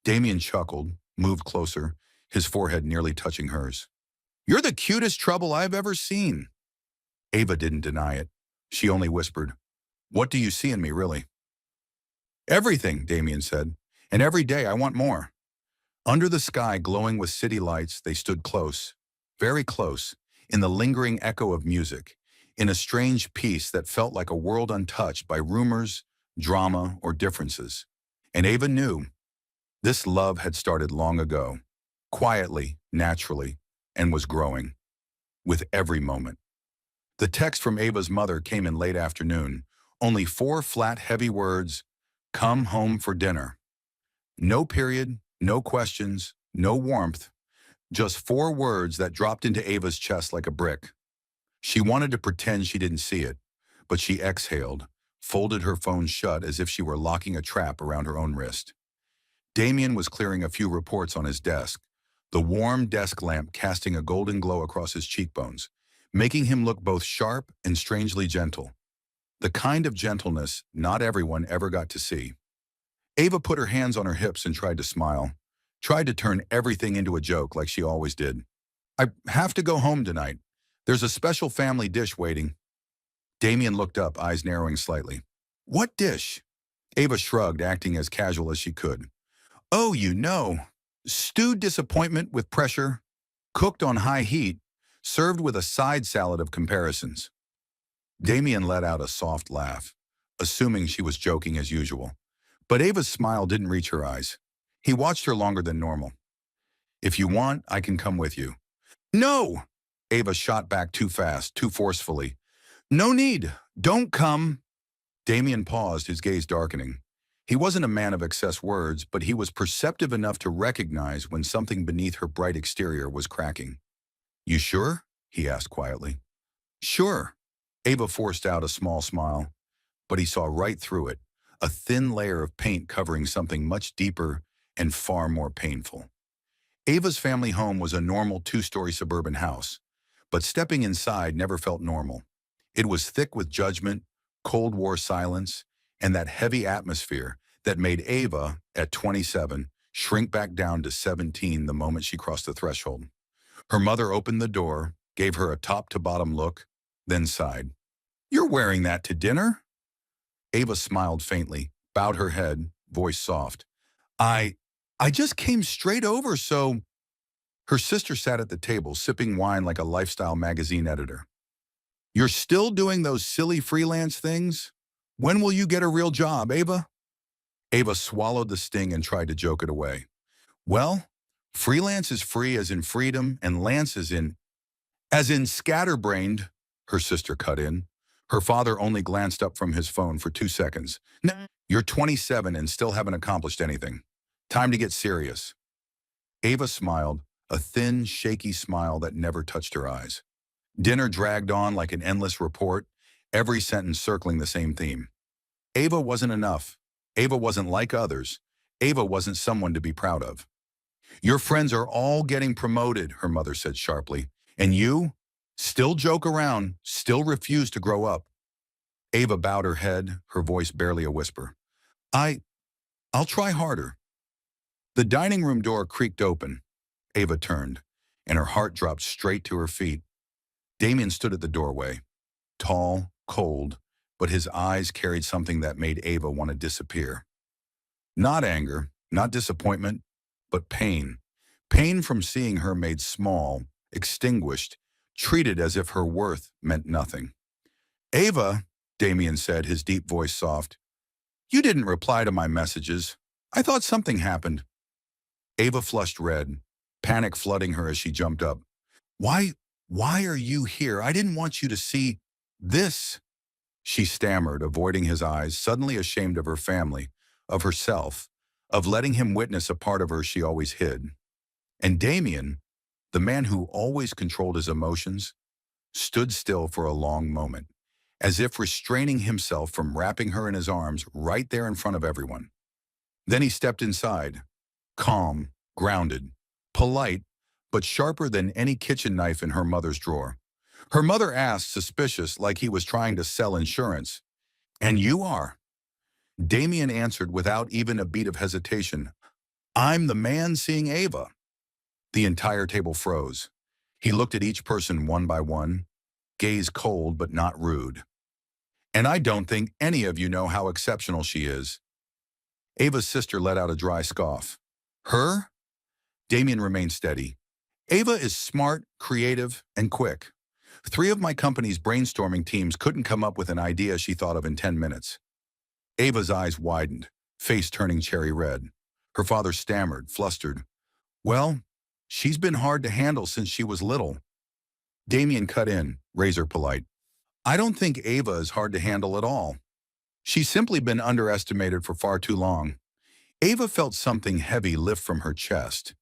Damien chuckled, moved closer, his forehead nearly touching hers. You're the cutest trouble I've ever seen. Ava didn't deny it. She only whispered, what do you see in me, really? Everything, Damien said, and every day I want more. Under the sky glowing with city lights, they stood close, very close, in the lingering echo of music, in a strange peace that felt like a world untouched by rumors, drama, or differences. And Ava knew this love had started long ago, quietly, naturally, and was growing, with every moment. The text from Ava's mother came in late afternoon, only 4 flat, heavy words, come home for dinner. No period, no questions, no warmth, just 4 words that dropped into Ava's chest like a brick. She wanted to pretend she didn't see it, but she exhaled, folded her phone shut as if she were locking a trap around her own wrist. Damien was clearing a few reports on his desk, the warm desk lamp casting a golden glow across his cheekbones, making him look both sharp and strangely gentle. The kind of gentleness not everyone ever got to see. Ava put her hands on her hips and tried to smile, tried to turn everything into a joke like she always did. I have to go home tonight. There's a special family dish waiting. Damien looked up, eyes narrowing slightly. What dish? Ava shrugged, acting as casual as she could. Oh, stewed disappointment with pressure, cooked on high heat, served with a side salad of comparisons. Damien let out a soft laugh, assuming she was joking as usual. But Ava's smile didn't reach her eyes. He watched her longer than normal. If you want, I can come with you. No! Ava shot back too fast, too forcefully. No need. Don't come. Damien paused, his gaze darkening. He wasn't a man of excess words, but he was perceptive enough to recognize when something beneath her bright exterior was cracking. You sure? He asked quietly. Sure. Ava forced out a small smile, but he saw right through it, a thin layer of paint covering something much deeper and far more painful. Ava's family home was a normal 2-story suburban house, but stepping inside never felt normal. It was thick with judgment, Cold War silence, and that heavy atmosphere that made Ava, at 27, shrink back down to 17 the moment she crossed the threshold. Her mother opened the door, gave her a top-to-bottom look, then sighed. You're wearing that to dinner? Ava smiled faintly, bowed her head, voice soft. I just came straight over, so... Her sister sat at the table, sipping wine like a lifestyle magazine editor. You're still doing those silly freelance things? When will you get a real job, Ava? Ava swallowed the sting and tried to joke it away. Well, freelance is free as in freedom, and lance as in scatterbrained, her sister cut in. Her father only glanced up from his phone for 2 seconds. You're 27 and still haven't accomplished anything. Time to get serious. Ava smiled, a thin, shaky smile that never touched her eyes. Dinner dragged on like an endless report, every sentence circling the same theme. Ava wasn't enough. Ava wasn't like others. Ava wasn't someone to be proud of. Your friends are all getting promoted, her mother said sharply. And you? Still joke around, still refuse to grow up. Ava bowed her head, her voice barely a whisper. I'll try harder. The dining room door creaked open. Ava turned, and her heart dropped straight to her feet. Damien stood at the doorway, tall, cold, but his eyes carried something that made Ava want to disappear. Not anger, not disappointment, but pain. Pain from seeing her made small, extinguished, treated as if her worth meant nothing. Ava, Damien said, his deep voice soft, you didn't reply to my messages. I thought something happened. Ava flushed red, panic flooding her as she jumped up. Why, why are you here? I didn't want you to see this, she stammered, avoiding his eyes, suddenly ashamed of her family, of herself, of letting him witness a part of her she always hid. And Damien, the man who always controlled his emotions, stood still for a long moment, as if restraining himself from wrapping her in his arms right there in front of everyone. Then he stepped inside, calm, grounded, polite, but sharper than any kitchen knife in her mother's drawer. Her mother asked, suspicious, like he was trying to sell insurance. And you are? Damien answered without even a beat of hesitation. I'm the man seeing Ava. The entire table froze. He looked at each person one by one, gaze cold but not rude. And I don't think any of you know how exceptional she is. Ava's sister let out a dry scoff. Her? Damien remained steady. Ava is smart, creative, and quick. 3 of my company's brainstorming teams couldn't come up with an idea she thought of in 10 minutes. Ava's eyes widened, face turning cherry red. Her father stammered, flustered. Well, she's been hard to handle since she was little. Damien cut in, razor polite. I don't think Ava is hard to handle at all. She's simply been underestimated for far too long. Ava felt something heavy lift from her chest,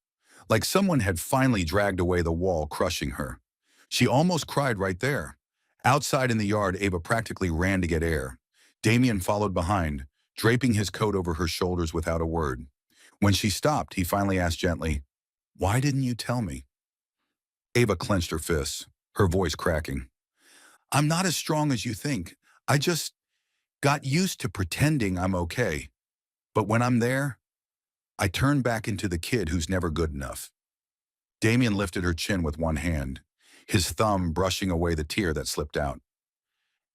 like someone had finally dragged away the wall crushing her. She almost cried right there. Outside in the yard, Ava practically ran to get air. Damien followed behind, draping his coat over her shoulders without a word. When she stopped, he finally asked gently, why didn't you tell me? Ava clenched her fists, her voice cracking. I'm not as strong as you think. I just got used to pretending I'm okay. But when I'm there, I turn back into the kid who's never good enough. Damien lifted her chin with one hand, his thumb brushing away the tear that slipped out.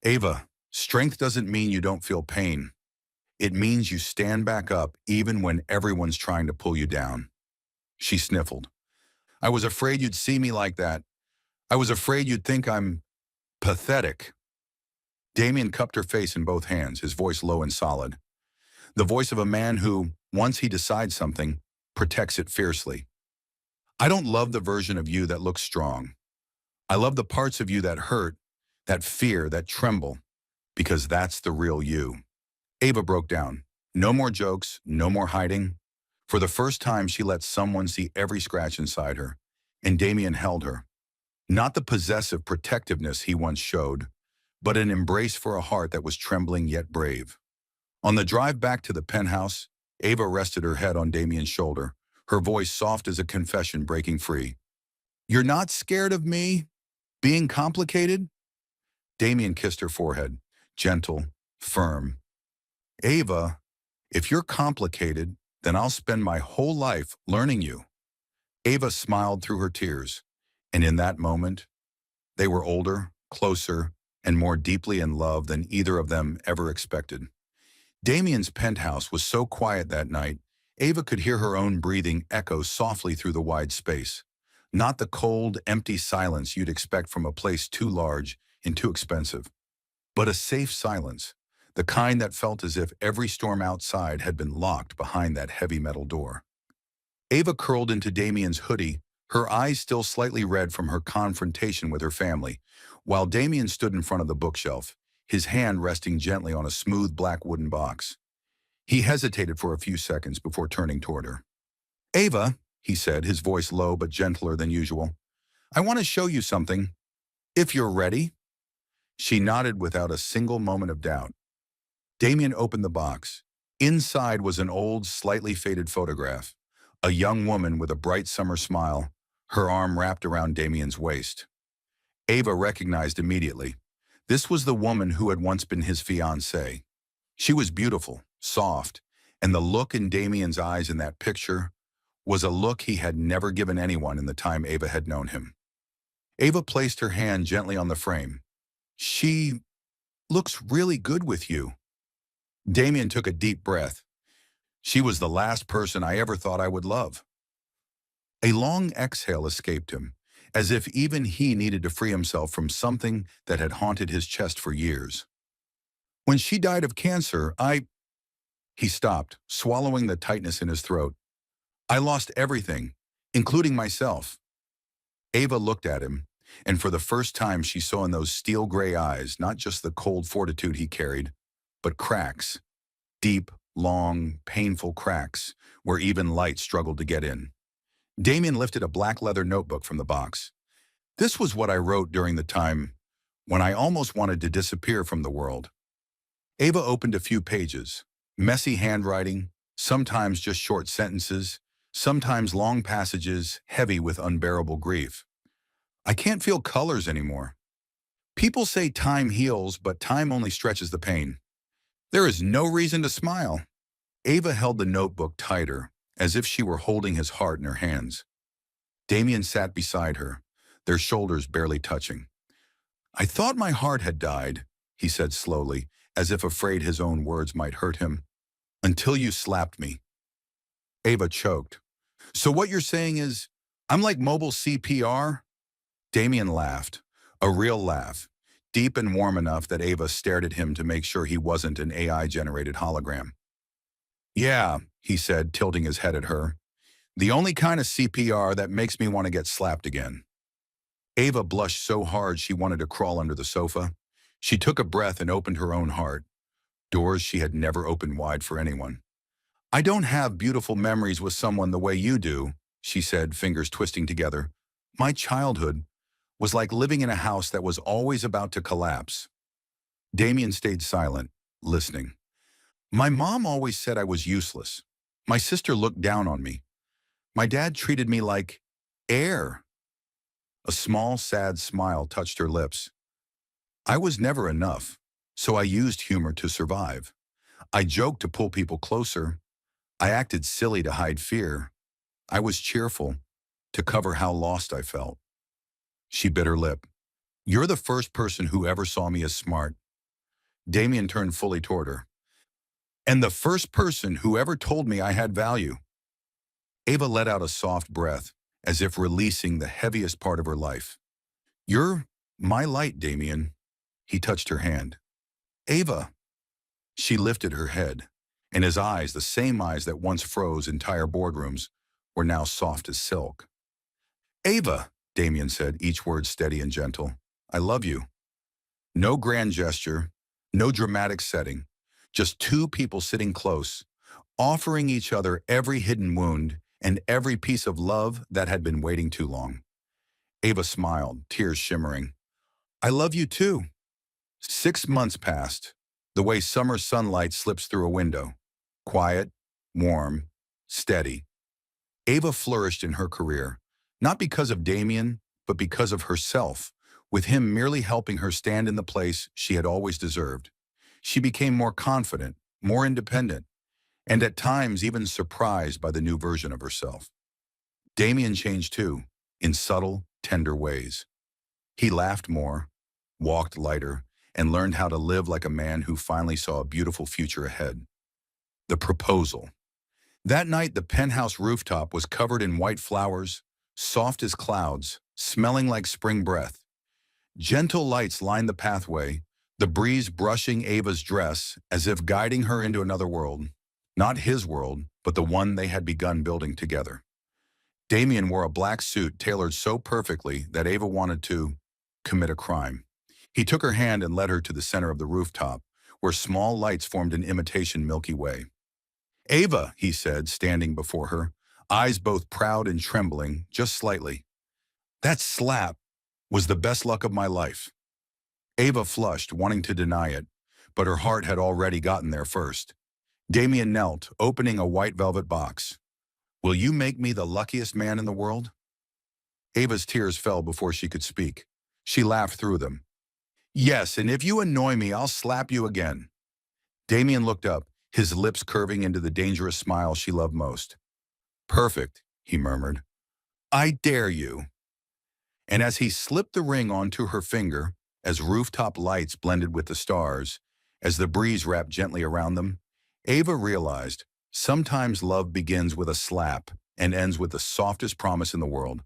Ava, strength doesn't mean you don't feel pain. It means you stand back up even when everyone's trying to pull you down. She sniffled. I was afraid you'd see me like that. I was afraid you'd think I'm pathetic. Damien cupped her face in both hands, his voice low and solid. The voice of a man who, once he decides something, protects it fiercely. I don't love the version of you that looks strong. I love the parts of you that hurt, that fear, that tremble, because that's the real you. Ava broke down. No more jokes, no more hiding. For the first time, she let someone see every scratch inside her, and Damien held her. Not the possessive protectiveness he once showed, but an embrace for a heart that was trembling yet brave. On the drive back to the penthouse, Ava rested her head on Damien's shoulder, her voice soft as a confession breaking free. You're not scared of me being complicated? Damien kissed her forehead, gentle, firm. Ava, if you're complicated, then I'll spend my whole life learning you. Ava smiled through her tears, and in that moment, they were older, closer, and more deeply in love than either of them ever expected. Damien's penthouse was so quiet that night, Ava could hear her own breathing echo softly through the wide space. Not the cold, empty silence you'd expect from a place too large and too expensive, but a safe silence, the kind that felt as if every storm outside had been locked behind that heavy metal door. Ava curled into Damien's hoodie, her eyes still slightly red from her confrontation with her family, while Damien stood in front of the bookshelf, his hand resting gently on a smooth black wooden box. He hesitated for a few seconds before turning toward her. Ava, he said, his voice low but gentler than usual, I want to show you something. If you're ready. She nodded without a single moment of doubt. Damien opened the box. Inside was an old, slightly faded photograph. A young woman with a bright summer smile, her arm wrapped around Damien's waist. Ava recognized immediately. This was the woman who had once been his fiancée. She was beautiful, soft, and the look in Damien's eyes in that picture was a look he had never given anyone in the time Ava had known him. Ava placed her hand gently on the frame. She looks really good with you." Damien took a deep breath. She was the last person I ever thought I would love. A long exhale escaped him, as if even he needed to free himself from something that had haunted his chest for years. "When she died of cancer, He stopped, swallowing the tightness in his throat. "I lost everything, including myself." Ava looked at him, and for the first time she saw in those steel-gray eyes not just the cold fortitude he carried, but cracks. Deep, long, painful cracks, where even light struggled to get in. Damien lifted a black leather notebook from the box. "This was what I wrote during the time when I almost wanted to disappear from the world." Ava opened a few pages. Messy handwriting, sometimes just short sentences, sometimes long passages heavy with unbearable grief. "I can't feel colors anymore. People say time heals, but time only stretches the pain. There is no reason to smile." Ava held the notebook tighter, as if she were holding his heart in her hands. Damien sat beside her, their shoulders barely touching. "I thought my heart had died," he said slowly, as if afraid his own words might hurt him. "Until you slapped me." Ava choked. "So what you're saying is, I'm like mobile CPR?" Damien laughed, a real laugh, deep and warm enough that Ava stared at him to make sure he wasn't an AI-generated hologram. "Yeah," he said, tilting his head at her. "The only kind of CPR that makes me want to get slapped again." Ava blushed so hard she wanted to crawl under the sofa. She took a breath and opened her own heart, doors she had never opened wide for anyone. "I don't have beautiful memories with someone the way you do," she said, fingers twisting together. "My childhood was like living in a house that was always about to collapse." Damien stayed silent, listening. "My mom always said I was useless. My sister looked down on me. My dad treated me like air." A small, sad smile touched her lips. "I was never enough, so I used humor to survive. I joked to pull people closer. I acted silly to hide fear. I was cheerful to cover how lost I felt." She bit her lip. "You're the first person who ever saw me as smart." Damien turned fully toward her. "And the first person who ever told me I had value." Ava let out a soft breath, as if releasing the heaviest part of her life. "You're my light, Damien." He touched her hand. "Ava." She lifted her head, and his eyes, the same eyes that once froze entire boardrooms, were now soft as silk. "Ava," Damien said, each word steady and gentle. "I love you." No grand gesture, no dramatic setting, just two people sitting close, offering each other every hidden wound and every piece of love that had been waiting too long. Ava smiled, tears shimmering. "I love you too." 6 months passed, the way summer sunlight slips through a window. Quiet, warm, steady. Ava flourished in her career, not because of Damien, but because of herself, with him merely helping her stand in the place she had always deserved. She became more confident, more independent, and at times even surprised by the new version of herself. Damien changed too, in subtle, tender ways. He laughed more, walked lighter, and learned how to live like a man who finally saw a beautiful future ahead. The proposal. That night, the penthouse rooftop was covered in white flowers, soft as clouds, smelling like spring breath. Gentle lights lined the pathway, the breeze brushing Ava's dress as if guiding her into another world. Not his world, but the one they had begun building together. Damien wore a black suit tailored so perfectly that Ava wanted to commit a crime. He took her hand and led her to the center of the rooftop, where small lights formed an imitation Milky Way. "Ava," he said, standing before her, eyes both proud and trembling, just slightly. "That slap was the best luck of my life." Ava flushed, wanting to deny it, but her heart had already gotten there first. Damien knelt, opening a white velvet box. "Will you make me the luckiest man in the world?" Ava's tears fell before she could speak. She laughed through them. "Yes, and if you annoy me, I'll slap you again." Damien looked up, his lips curving into the dangerous smile she loved most. "Perfect," he murmured. "I dare you." And as he slipped the ring onto her finger, As rooftop lights blended with the stars, as the breeze wrapped gently around them, Ava realized sometimes love begins with a slap and ends with the softest promise in the world.